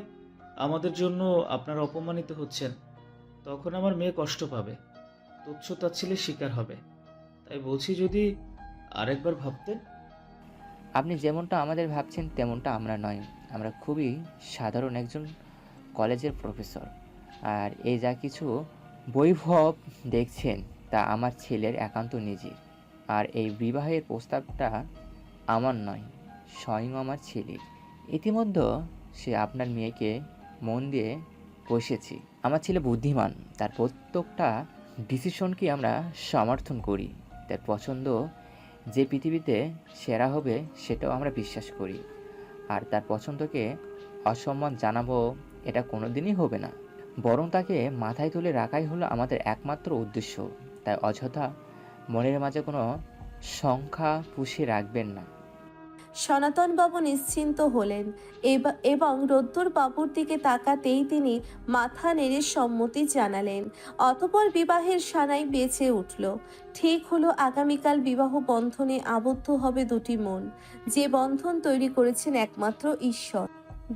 আমাদের জন্য আপনারা অপমানিত হচ্ছেন, তখন আমার মেয়ে কষ্ট পাবে, তুচ্ছ তাচ্ছিল্যের শিকার হবে। তাই বলছি, যদি আরেকবার ভাবতেন। আপনি যেমনটা আমাদের ভাবছেন তেমনটা আমরা নয়। আমরা খুবই সাধারণ একজন কলেজের প্রফেসর। আর এই যা কিছু বৈভব দেখছেন তা আমার ছেলের একান্ত নিজের। আর এই বিবাহের প্রস্তাবটা আমার নয়, স্বয়ং আমার ছেলের। ইতিমধ্যে সে আপনার মেয়েকে মন দিয়ে বসেছি। আমার ছেলে বুদ্ধিমান, তার প্রত্যেকটা ডিসিশনকে আমরা সমর্থন করি। তার পছন্দ যে পৃথিবীতে সেরা হবে সেটাও আমরা বিশ্বাস করি। আর তার পছন্দকে অসম্মান জানাবো এটা কোনো দিনই হবে না, বরং তাকে মাথায় তুলে রাখাই হলো আমাদের একমাত্র উদ্দেশ্য। তাই অযথা মনের মাঝে কোনো সংখ্যা পুষে রাখবেন না। সনাতন বাবু নিশ্চিন্ত হলেন এবং রোদ্দুর বাবুর দিকে তাকাতেই তিনি মাথা নেড়ে সম্মতি জানালেন। অতঃপর বিবাহের সানাই বেঁচে উঠল। ঠিক হলো আগামীকাল বিবাহ বন্ধনে আবদ্ধ হবে দুটি মন, যে বন্ধন তৈরি করেছেন একমাত্র ঈশ্বর।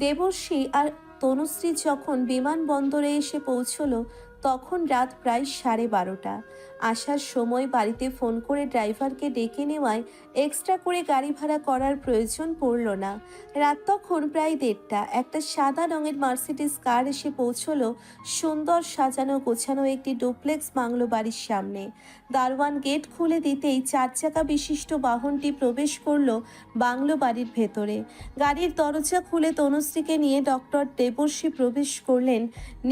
দেবর্ষী আর তনুশ্রী যখন বিমানবন্দরে এসে পৌঁছলো তখন রাত প্রায় 12:30। আসার সময় বাড়িতে ফোন করে ড্রাইভারকে ডেকে নেওয়ায় এক্সট্রা করে গাড়ি ভাড়া করার প্রয়োজন পড়ল না। রাত তখন প্রায় 1:30। একটা সাদা রঙের মার্সিডিজ কার এসে পৌঁছলো সুন্দর সাজানো গোছানো একটি ডুপ্লেক্স বাংলো বাড়ির সামনে। দারোয়ান গেট খুলে দিতেই 4 চাকা বিশিষ্ট বাহনটি প্রবেশ করলো বাংলো বাড়ির ভেতরে। গাড়ির দরজা খুলে তনুশ্রীকে নিয়ে ডক্টর দেবর্ষী প্রবেশ করলেন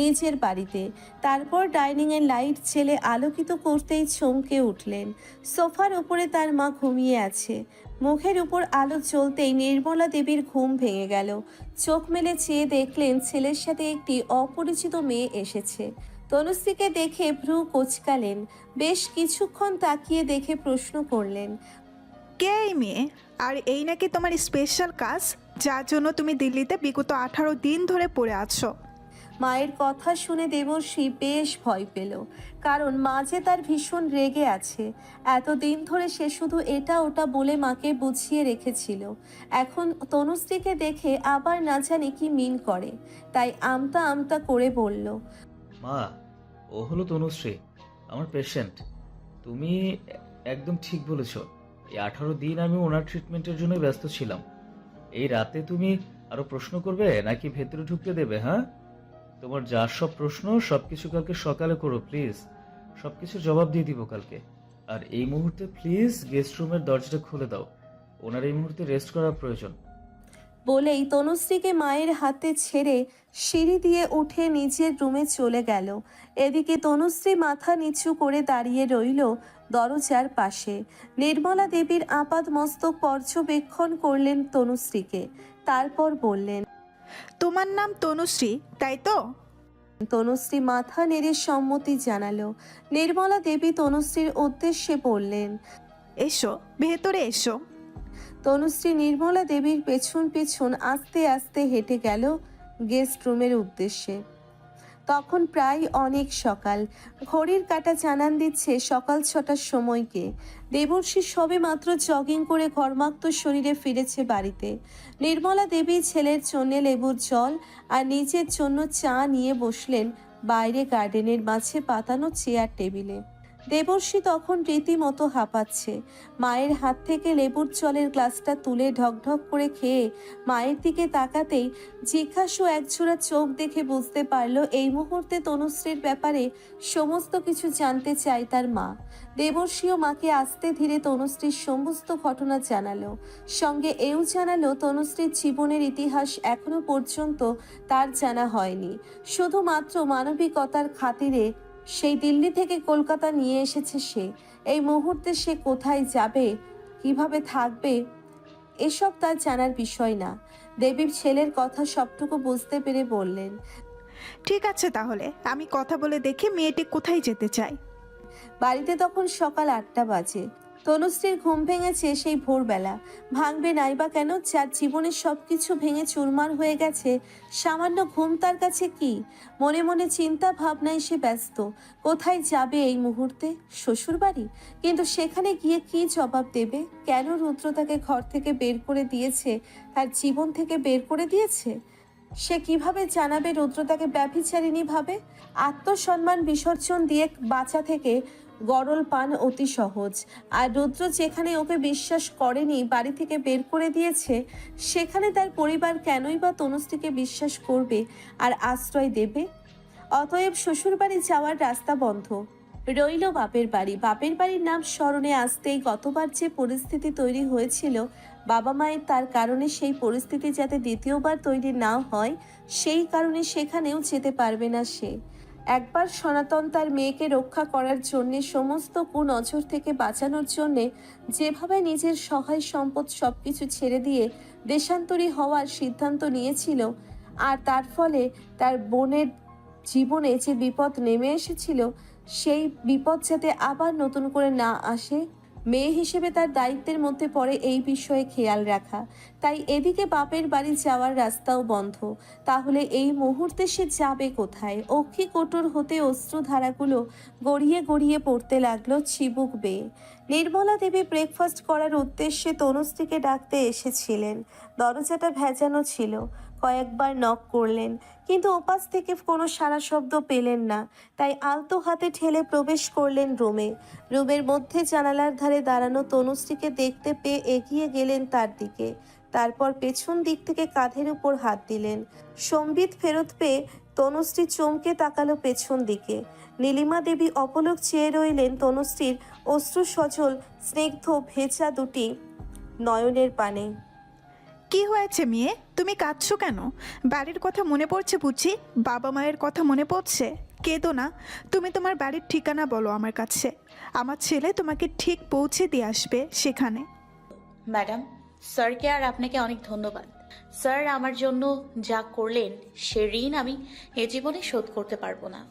নিজের বাড়িতে। তারপর ডাইনিংয়ের লাইট ছেলে আলোকিত করতেই চমকে উঠলেন। সোফার উপরে তার মা ঘুমিয়ে আছে। মুখের উপর আলো জ্বলতেই নির্মলা দেবীর ঘুম ভেঙে গেল। চোখ মেলে চেয়ে দেখলেন ছেলের সাথে একটি অপরিচিত মেয়ে এসেছে। তনুশ্রীকে দেখে ভ্রু কোঁচকালেন। বেশ কিছুক্ষণ তাকিয়ে দেখে প্রশ্ন করলেন, কে এই মেয়ে? আর এই নাকি তোমার স্পেশাল কাজ, যার জন্য তুমি দিল্লিতে বিগত 18 দিন ধরে পড়ে আছো? মায়ের কথা শুনে দেবর্ষী বেশ ভয় পেল, কারণ মা যে তার ভীষণ রেগে আছে। এতদিন ধরে সে শুধু এটা ওটা বলে মাকে বুঝিয়ে রেখেছিল। এখন তনুশ্রীকে দেখে আবার না জানি কি মিন করে, তাই আমতা আমতা করে বলল, মা, ও হলো তনুশ্রী, আমার পেশেন্ট। তুমি একদম ঠিক বলেছ। এই 18 দিন আমি ওনার ট্রিটমেন্টের জন্য ব্যস্ত ছিলাম। এই রাতে তুমি আরো প্রশ্ন করবে নাকি ভেতরে ঢুকতে দেবে? হ্যাঁ, তোমার যা সব প্রশ্ন সবকিছু কালকে সকালে করো প্লিজ। সবকিছু জবাব দিয়ে দিব কালকে। আর এই মুহূর্তে প্লিজ গেস্ট রুমের দরজাটা খুলে দাও, ওনার এই মুহূর্তে রেস্ট করা প্রয়োজন। বলেই তনুশ্রীকে মায়ের হাতে ছেড়ে সিঁড়ি দিয়ে উঠে নিজের রুমে চলে গেল। এদিকে তনুশ্রী মাথা নিচু করে দাঁড়িয়ে রইল দরজার পাশে। নির্মলা দেবীর আপাদ মস্তক পর্যবেক্ষণ করলেন তনুশ্রীকে, তারপর বললেন, তোমার নাম তনুশ্রী, তাই তো? তনুশ্রী মাথা নেড়ে সম্মতি জানালো। নির্মলা দেবী তনুশ্রীর উদ্দেশ্যে বললেন, এসো, ভেতরে এসো। তনুশ্রী নির্মলা দেবীর পেছন পেছন আস্তে আস্তে হেঁটে গেল গেস্ট রুমের উদ্দেশ্যে। তখন প্রায় অনেক সকাল। ঘড়ির কাঁটা জানান দিচ্ছে সকাল 6টার সময়কে। দেবর্ষী সবে মাত্র জগিং করে ঘর্মাক্ত শরীরে ফিরেছে বাড়িতে। নির্মলা দেবী ছেলের জন্য লেবুর জল আর নিজের জন্য চা নিয়ে বসলেন বাইরে গার্ডেনের মাঝে পাতানো চেয়ার টেবিলে। দেবর্ষী তখন রীতিমতো হাঁপাচ্ছে। মায়ের হাত থেকে লেবুর জলের গ্লাসটা তুলে ঢকঢক করে খেয়ে মায়ের দিকে তাকাতেই জিজ্ঞাসু একজোড়া চোখ দেখে বুঝতে পারল এই মুহূর্তে তনুশ্রীর ব্যাপারে সমস্ত কিছু জানতে চায় তার মা। দেবর্ষীও মাকে আস্তে ধীরে তনুশ্রীর সমস্ত ঘটনা জানালো, সঙ্গে এও জানালো তনুশ্রীর জীবনের ইতিহাস এখনো পর্যন্ত তার জানা হয়নি। শুধুমাত্র মানবিকতার খাতিরে সেই দিল্লি থেকে কলকাতা নিয়ে এসেছে সে। এই মুহূর্তে সে কোথায় যাবে, কিভাবে থাকবে, এসব তার জানার বিষয় না। দেবীর ছেলের কথা সবটুকু বুঝতে পেরে বললেন, ঠিক আছে, তাহলে আমি কথা বলে দেখি মেয়েটি কোথায় যেতে চায়। বাড়িতে তখন সকাল 8টা বাজে। তনুশ্রীর ঘুম ভেঙেছে সেই ভোরবেলা। ভাঙবে নাইবা কেন, যার জীবনের সবকিছু ভেঙে চুরমার হয়ে গেছে, সামান্য ঘুম তার কাছে কি? মনে মনে চিন্তা ভাবনায় সে ব্যস্ত। কোথায় যাবে এই মুহূর্তে? শ্বশুর বাড়ি। কিন্তু সেখানে গিয়ে কি জবাব দেবে? কেন রুদ্র তাকে ঘর থেকে বের করে দিয়েছে, তার জীবন থেকে বের করে দিয়েছে? সে কিভাবে জানাবে রুদ্র তাকে ব্যভিচারিণী ভাবে? আত্মসম্মান বিসর্জন দিয়ে বাঁচা থেকে গরল পান অতি সহজ। আর রুদ্র যেখানে ওকে বিশ্বাস করেনি, বাড়ি থেকে বের করে দিয়েছে, সেখানে তার পরিবার কেনই বা তনুশ্রীকে বিশ্বাস করবে আর আশ্রয় দেবে? অতএব শ্বশুরবাড়ি যাওয়ার রাস্তা বন্ধ রইল বাপের বাড়ি। বাপের বাড়ির নাম স্মরণে আসতেই গতবার যে পরিস্থিতি তৈরি হয়েছিল বাবা মায়ের, তার কারণে সেই পরিস্থিতি যাতে দ্বিতীয়বার তৈরি না হয়, সেই কারণে সেখানেও যেতে পারবে না সে। একবার সনাতন তার মেয়েকে রক্ষা করার জন্যে, সমস্ত কুনজর থেকে বাঁচানোর জন্যে যেভাবে নিজের সহায় সম্পদ সবকিছু ছেড়ে দিয়ে দেশান্তরী হওয়ার সিদ্ধান্ত নিয়েছিল, আর তার ফলে তার বোনের জীবনে যে বিপদ নেমে এসেছিল, সেই বিপদ যাতে আবার নতুন করে না আসে, মেয়ে হিসেবে তার দায়িত্বের মধ্যে পড়ে এই বিষয়ে খেয়াল রাখা। তাই এদিকে বাপের বাড়ি যাওয়ার রাস্তাও বন্ধ। তাহলে এই মুহূর্তে সে যাবে কোথায়? অক্ষি কোটর হতে অশ্রুধারাগুলো গড়িয়ে গড়িয়ে পড়তে লাগলো চিবুক বেয়ে। নির্মলা দেবী ব্রেকফাস্ট করার উদ্দেশ্যে তনুশ্রীকে ডাকতে এসেছিলেন। দরজাটা ভেজানো ছিল। কয়েকবার নক করলেন, কিন্তু ওপাশ থেকে কোনো সাড়া শব্দ পেলেন না। তাই আলতো হাতে ঠেলে প্রবেশ করলেন রুমে। রুমের মধ্যে জানালার ধারে দাঁড়ানো তনুশ্রীকে দেখতে পেয়ে এগিয়ে গেলেন তার দিকে। তারপর পেছন দিক থেকে কাঁধের উপর হাত দিলেন। সম্বিত ফেরত পেয়ে তনুশ্রী চমকে তাকালো পেছন দিকে। নীলিমা দেবী অপলক চেয়ে রইলেন তনুশ্রীর অশ্রু সজল স্নিগ্ধ ভেজা দুটি নয়নের পানে। কি হয়েছে মেয়ে, তুমি কাঁদছো কেন? বাড়ির কথা মনে পড়ছে বুঝি? বাবা মায়ের কথা মনে পড়ছে? কেঁদো না, তুমি তোমার বাড়ির ঠিকানা বলো আমার কাছে। আমার ছেলে তোমাকে ঠিক পৌঁছে দিয়ে আসবে সেখানে। ম্যাডাম, স্যারকে আর আপনাকে অনেক ধন্যবাদ। স্যার আমার জন্য যা করলেন সে ঋণ আমি এ জীবনে শোধ করতে পারবো না।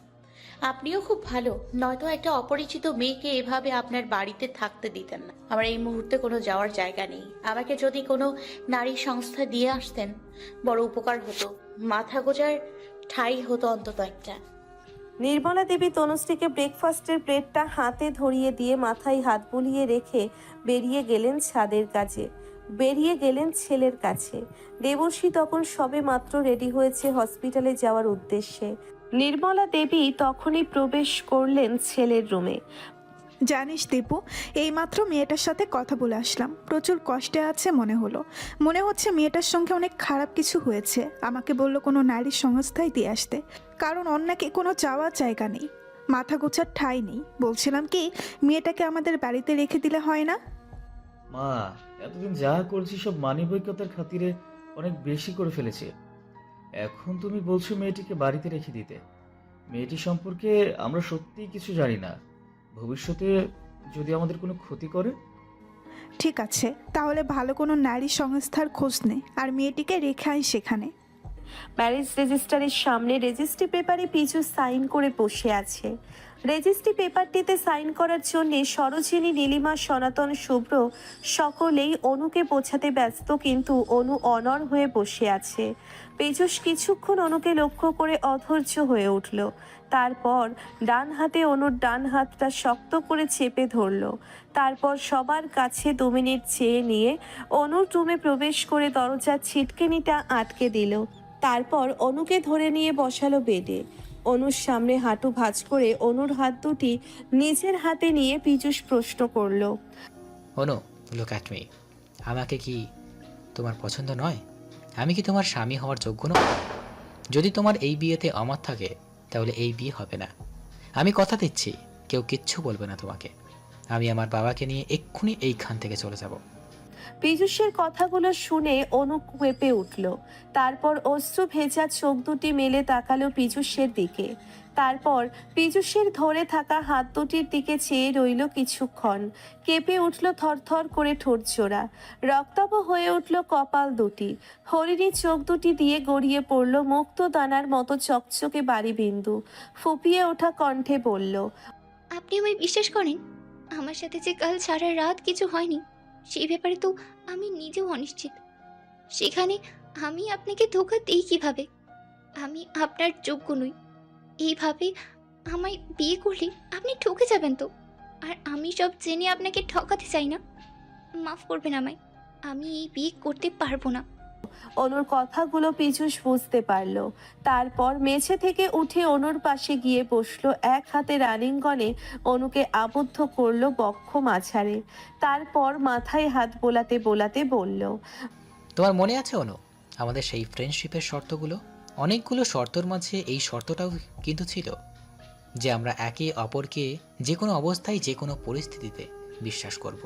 আপনিও খুব ভালো, নয়তো একটা অপরিচিত মেয়েকে এভাবে আপনার বাড়িতে থাকতে দিতেন না। আমার এই মুহূর্তে কোনো যাওয়ার জায়গা নেই। আমাকে যদি কোনো নারী সংস্থা দিয়ে আসতেন বড় উপকার হতো, মাথা গোজার ঠাঁই হতো অন্তত একটা। নির্মলা দেবী তনুশ্রীকে ব্রেকফাস্টের প্লেটটা হাতে ধরিয়ে দিয়ে মাথায় হাত বুলিয়ে রেখে বেরিয়ে গেলেন ছাদের কাছে, বেরিয়ে গেলেন ছেলের কাছে। দেবর্ষী তখন সবে মাত্র রেডি হয়েছে হসপিটালে যাওয়ার উদ্দেশ্যে। নির্মলা দেবী তখনই প্রবেশ করলেন ছেলের রুমে। জানিস দীপু, এইমাত্র মেয়েটার সাথে কথা বলে আসলাম। প্রচুর কষ্টে আছে মনে হচ্ছে মেয়েটার সঙ্গে অনেক খারাপ কিছু হয়েছে। আমাকে বলল কোনো নারী সংস্থায় দিয়ে আসতে, কারণ ওর নাকি কোনো যাওয়ার জায়গা নেই, মাথা গোছার ঠাঁই নেই। বলছিলাম কি, মেয়েটাকে আমাদের বাড়িতে রেখে দিলে হয় না? মা, এতদিন যা করছি সব মানবিকতার খাতিরে অনেক বেশি করে ফেলেছি। এখন তুমি বলছো মেয়েটিকে বাড়িতে রেখে দিতে। মেয়েটি সম্পর্কে আমরা সত্যিই কিছু জানি না। ভবিষ্যতে যদি আমাদের কোনো ক্ষতি করে? ঠিক আছে, তাহলে ভালো কোনো নারী সংস্থার খোঁজ নে আর মেয়েটিকে রেখে আয় সেখানে। ম্যারেজ রেজিস্টারের সামনে রেজিস্ট্রি পেপারে পিছু সাইন করে বসে আছে। রেজিস্ট্রি পেপারটিতে সাইন করার জন্য সরোজিনী, নীলিমা, সনাতন, শুভ্র সকলেই অনুকে বোঝাতে ব্যস্ত, কিন্তু অনু অনড় হয়ে বসে আছে। পীযূষ কিছুক্ষণ অনুকে লক্ষ্য করে অধৈর্য হয়ে উঠল। তারপর ডান হাতে অনুর ডান হাতটা শক্ত করে চেপে ধরল। তারপর সবার কাছে 2 মিনিট চেয়ে নিয়ে অনুর রুমে প্রবেশ করে দরজার ছিটকেনিটা আটকে দিল। তারপর অনুকে ধরে নিয়ে বসালো বেডে। অনুর সামনে হাঁটু ভাঁজ করে অনুর হাত দুটি নিজের হাতে নিয়ে পীযূষ প্রশ্ন করলো। অনু, লুক অ্যাট মি। আমাকে কি তোমার পছন্দ নয়? আমি কি তোমার স্বামী হওয়ার যোগ্য নয়? যদি তোমার এই বিয়েতে অমত থাকে তাহলে এই বিয়ে হবে না। আমি কথা দিচ্ছি, কেউ কিচ্ছু বলবে না তোমাকে। আমি আমার বাবাকে নিয়ে এক্ষুনি এইখান থেকে চলে যাব। পীযূষের কথাগুলো শুনে অনু কেঁপে উঠল। তারপর অশ্রু ভেজা চোখ দুটি মেলে তাকালো পীযূষের দিকে। তারপর পীযূষের ধরে থাকা হাত দুটির দিকে চেয়ে রইল কিছুক্ষণ। কেঁপে উঠল থরথর করে ঠোঁট জোড়া, রক্তাভ হয়ে উঠল কপাল দুটি, হরিণী চোখ দুটি দিয়ে গড়িয়ে পড়ল মুক্ত দানার মতো চকচকে বাড়ি বিন্দু। ফুপিয়ে ওঠা কণ্ঠে বলল, আপনি আমায় বিশ্বাস করেন? আমার সাথে যে কাল সারা রাত কিছু হয়নি সেই ব্যাপারে তো আমি নিজেও অনিশ্চিত। সেখানে আমি আপনাকে ধোঁকা দিই কিভাবে? আমি আপনার যোগ্য নই। এইভাবে আমায় বিয়ে করলে আপনি ঠকে যাবেন তো। আর আমি সব জেনে আপনাকে ঠকাতে চাই না। মাফ করবেন আমায়, আমি এই বিয়ে করতে পারবো না। অনুর কথাগুলো পীযূষ বুঝতে পারল। তারপর মেঝে থেকে উঠে অনুর পাশে গিয়ে বসলো, এক হাতে রানিংগনে অনুকে আবদ্ধ করলো বক্ষ মাঝারে। তারপর মাথায় হাত বোলাতে বোলাতে বলল, তোমার মনে আছে অনু, আমাদের সেই ফ্রেন্ডশিপের শর্তগুলো? অনেকগুলো শর্তর মাঝে এই শর্তটাও কিন্তু ছিল যে আমরা একে অপরকে যে কোনো অবস্থায় যে কোনো পরিস্থিতিতে বিশ্বাস করব।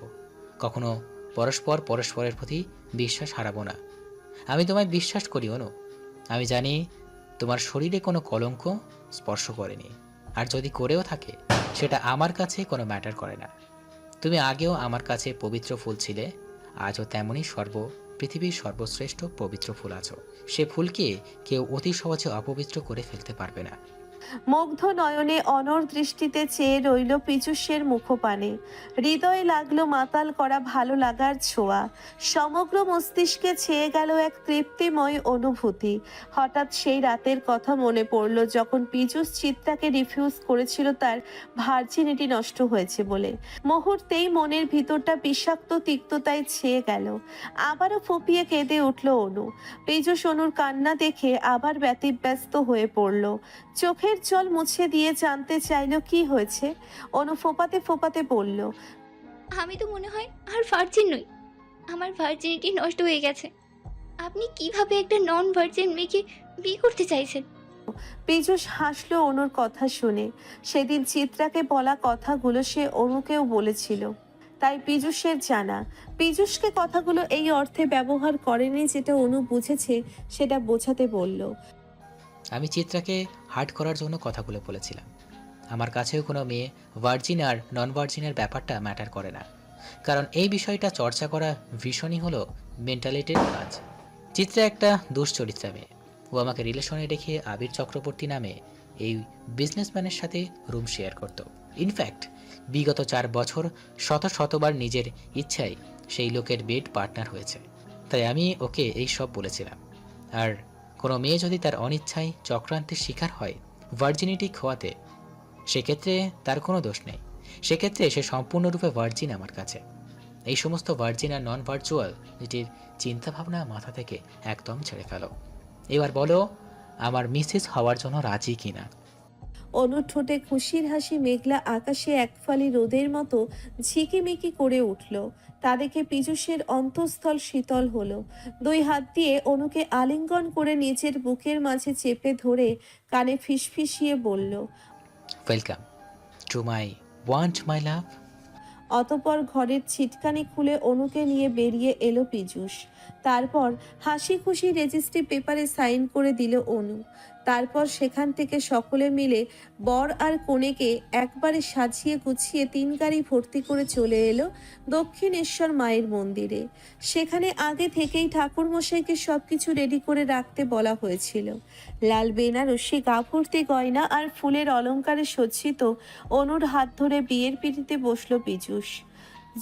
কখনো পরস্পরের প্রতি বিশ্বাস হারাবো না। আমি তোমায় বিশ্বাস করি অনু। আমি জানি তোমার শরীরে কোনো কলঙ্ক স্পর্শ করেনি, আর যদি করেও থাকে সেটা আমার কাছে কোনো ম্যাটার করে না। তুমি আগেও আমার কাছে পবিত্র ফুল ছিলে, আজও তেমনই পৃথিবীর সর্বশ্রেষ্ঠ পবিত্র ফুল আছো। সে ফুলকে কেউ অতি সহজে অপবিত্র করে ফেলতে পারবে না। মুগ্ধ নয়নে অনর দৃষ্টিতে চেয়ে রইল পীযূষের মুখপানে। হৃদয়ে লাগলো মাতাল করা ভালো লাগার ছোঁয়া। সমগ্র মস্তিষ্কে ছেয়ে গেল এক তৃপ্তিময় অনুভূতি। হঠাৎ সেই রাতের কথা মনে পড়ল যখন পীযূষ চিত্রাকে রিফিউজ করেছিল তার ভার্জিনিটি নষ্ট হয়েছে বলে। মুহূর্তেই মনের ভিতরটা বিষাক্ত তিক্ততায় ছেয়ে গেল। আবারও ফুপিয়ে কেঁদে উঠল অনু। পীযূষ অনুর কান্না দেখে আবার ব্যতিব্যস্ত হয়ে পড়ল। চোখের জল মুছে দিয়ে জানতে চাইলো কি হয়েছে। অনু ফোপাতে ফোপাতে বলল, আমি তো মনে হয় আর ভার্জিন নই। আমার ভার্জিনিটি নষ্ট হয়ে গেছে। আপনি কিভাবে একটা নন ভার্জিন মেয়েকে বিয়ে করতে চাইছেন? পীযূষ হাসলো অনুর কথা শুনে। সেদিন চিত্রাকে বলা কথাগুলো সে অনুকেও বলেছিল, তাই পীযূষের জানা। পীযূষকে কথাগুলো এই অর্থে ব্যবহার করেনি, যেটা অনু বুঝেছে সেটা বোঝাতে বলল। আমি চিত্রাকে হার্ট করার জন্য কথাগুলো বলেছিলাম। আমার কাছেও কোনো মেয়ে ভার্জিন আর নন ভার্জিনের ব্যাপারটা ম্যাটার করে না, কারণ এই বিষয়টা চর্চা করা ভীষণই হলো মেন্টালিটির কাজ। চিত্রা একটা দুশ্চরিত্রা মেয়ে। ও আমাকে রিলেশনে রেখে আবির চক্রবর্তী নামে এই বিজনেসম্যানের সাথে রুম শেয়ার করত। ইনফ্যাক্ট বিগত 4 বছর শতবার নিজের ইচ্ছায় সেই লোকের বেড পার্টনার হয়েছে। তাই আমি ওকে এই সব বলেছিলাম। আর কোনো মেয়ে যদি তার অনিচ্ছায় চক্রান্তের শিকার হয় ভার্জিনিটি খোয়াতে, সেক্ষেত্রে তার কোনো দোষ নেই। সেক্ষেত্রে সে সম্পূর্ণরূপে ভার্জিন আমার কাছে। এই সমস্ত ভার্জিন আর নন ভার্চুয়াল এটির চিন্তাভাবনা মাথা থেকে একদম ছেড়ে ফেলো। এবার বলো আমার মিসেস হওয়ার জন্য রাজি কিনা। অনুর ঠোঁটে খুশির হাসি মেঘলা আকাশে এক ফালি রোদের মতো ঝিকিমিকি করে উঠল। তা দেখে পীযূষের অন্তঃস্থল শীতল হলো। 2 হাত দিয়ে অনুকে আলিঙ্গন করে নিজের বুকের মাঝে চেপে ধরে কানে ফিসফিসিয়ে বলল, welcome to my want my love. অতপর ঘরের ছিটকানি খুলে অনুকে নিয়ে বেরিয়ে এলো পীযূষ। তারপর হাসি খুশি রেজিস্ট্রি পেপারে সাইন করে দিল অনু। তারপর সেখান থেকে সকলে মিলে বর আর কনেকে একবারে সাজিয়ে গুছিয়ে 3 গাড়ি ভর্তি করে চলে এলো দক্ষিণেশ্বর মায়ের মন্দিরে। সেখানে আগে থেকেই ঠাকুরমশাইকে সবকিছু রেডি করে রাখতে বলা হয়েছিল। লাল বেনারসি গা ভর্তি গয়না আর ফুলের অলংকারে সজ্জিত অনুর হাত ধরে বিয়ের পিঁড়িতে বসলো পীযূষ।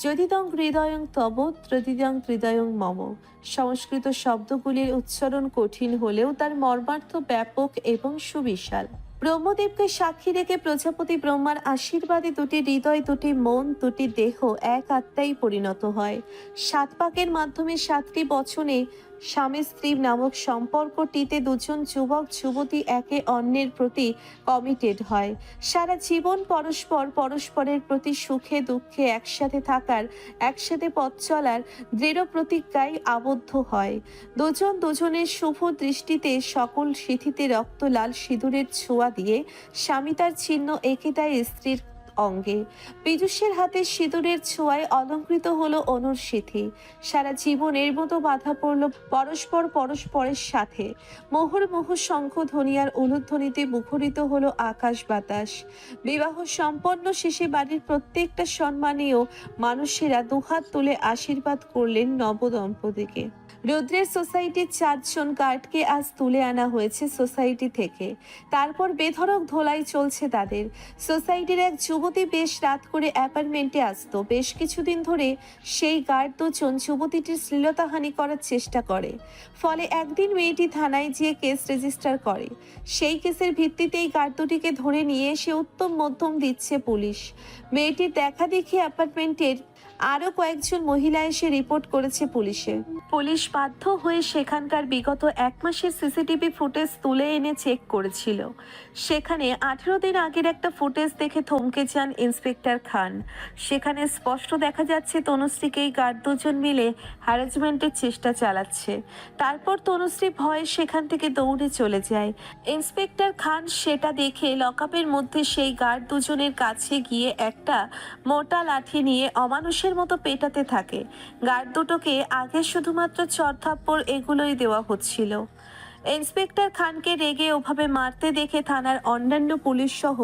যদিদং হৃদয়ং তব ত্রদিদং হৃদয়ং মম। সংস্কৃত শব্দগুলির উচ্চারণ কঠিন হলেও তার মর্মার্থ ব্যাপক এবং সুবিশাল। ব্রহ্মদেবকে সাক্ষী রেখে প্রজাপতি ব্রহ্মার আশীর্বাদে 2টি হৃদয়, 2টি মন, 2টি দেহ এক আত্মায় পরিণত হয়। 7 পাকের মাধ্যমে 7টি বচনে স্বামী স্ত্রী নামক সম্পর্কটিতে দুজন যুবক যুবতী একে অন্যের প্রতি কমিটেড হয়, সারা জীবন পরস্পরের প্রতি সুখে দুঃখে একসাথে থাকার, একসাথে পথ চলার দৃঢ় প্রতিজ্ঞায় আবদ্ধ হয়। দুজন দুজনের শুভ দৃষ্টিতে সকল সিঁথিতে রক্ত লাল সিঁদুরের ছোঁয়া দিয়ে স্বামী তার চিহ্ন এঁকে দেয় স্ত্রীর অঙ্গে। পীযূষের হাতে সিঁদুরের ছোঁয়ায় অলঙ্কৃত হলো অনুর সিঁথি। সারা জীবনের মতো বাধা পড়ল পরস্পরের সাথে। মুহুর্মুহু শঙ্খ ধ্বনিয়ার উলুধ্বনিতে মুখরিত হলো আকাশ বাতাস। বিবাহ সম্পন্ন শেষে বাড়ির প্রত্যেকটা সম্মানীয় মানুষেরা দুহাত তুলে আশীর্বাদ করলেন নবদম্পতিকে। রুদ্রের সোসাইটির 4 জন গার্ডকে আজ তুলে আনা হয়েছে সোসাইটি থেকে। তারপর বেধড়ক ধোলাই চলছে তাদের। সোসাইটির এক যুবতী বেশ রাত করে অ্যাপার্টমেন্টে আসতো। বেশ কিছুদিন ধরে সেই গার্ড দুজন যুবতীটির শ্লীলতাহানি করার চেষ্টা করে। ফলে একদিন মেয়েটি থানায় গিয়ে কেস রেজিস্টার করে। সেই কেসের ভিত্তিতেই গার্ড দুটিকে ধরে নিয়ে এসে উত্তম মধ্যম দিচ্ছে পুলিশ। মেয়েটির দেখা দেখি অ্যাপার্টমেন্টের আরও কয়েকজন মহিলা এসে রিপোর্ট করেছে পুলিশে। পুলিশ বাধ্য হয়ে সেখানকার বিগত 1 মাসের সিসিটিভি ফুটেজ তুলে এনে চেক করেছিল। সেখানে 18 দিন আগের একটা ফুটেজ দেখে থমকে যান ইন্সপেক্টর খান। সেখানে স্পষ্ট দেখা যাচ্ছে তনুশ্রীকেই গার্ড দুজন মিলে হ্যারাসমেন্টের চেষ্টা চালাচ্ছে। তারপর তনুশ্রী ভয়ে সেখান থেকে দৌড়ে চলে যায়। ইন্সপেক্টর খান সেটা দেখে লকআপের মধ্যে সেই গার্ড দুজনের কাছে গিয়ে একটা মোটা লাঠি নিয়ে অমানুষের মতো পেটাতে থাকে। গার্ড দুটোকে আগে শুধুমাত্র চড়থাপ্পড় এগুলোই দেওয়া হচ্ছিল। ইন্সপেক্টর খানকে রেগে ওভাবে মারতে দেখে থানার অন্যান্য পুলিশ সহ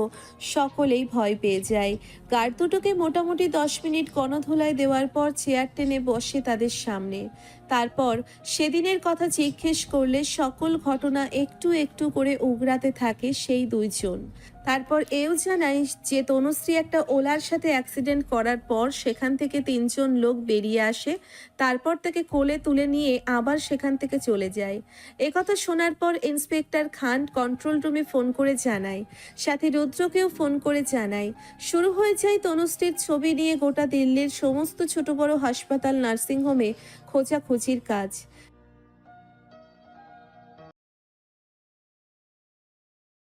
সকলেই ভয় পেয়ে যায়। গার্ড দুটোকে মোটামুটি 10 মিনিট গণধোলাই দেওয়ার পর চেয়ার টেনে বসে তাদের সামনে। তারপর সেদিনের কথা জিজ্ঞেস করলে সকল ঘটনা একটু একটু করে উগরাতে থাকে সেই 2 জন। তারপর এও জানাই যে তনুশ্রী একটা ওলার সাথে অ্যাক্সিডেন্ট করার পর সেখান থেকে 3 জন লোক বেরিয়ে আসে। তারপর তাকে কোলে তুলে নিয়ে আবার সেখান থেকে চলে যায়। একথা শোনার পর ইন্সপেক্টর খান কন্ট্রোল রুমে ফোন করে জানায়, সাথে রুদ্রকেও ফোন করে জানায়। শুরু হয়ে যায় তনুশ্রীর ছবি নিয়ে গোটা দিল্লির সমস্ত ছোট বড় হাসপাতাল নার্সিংহোমে খোঁজাখুঁজির কাজ।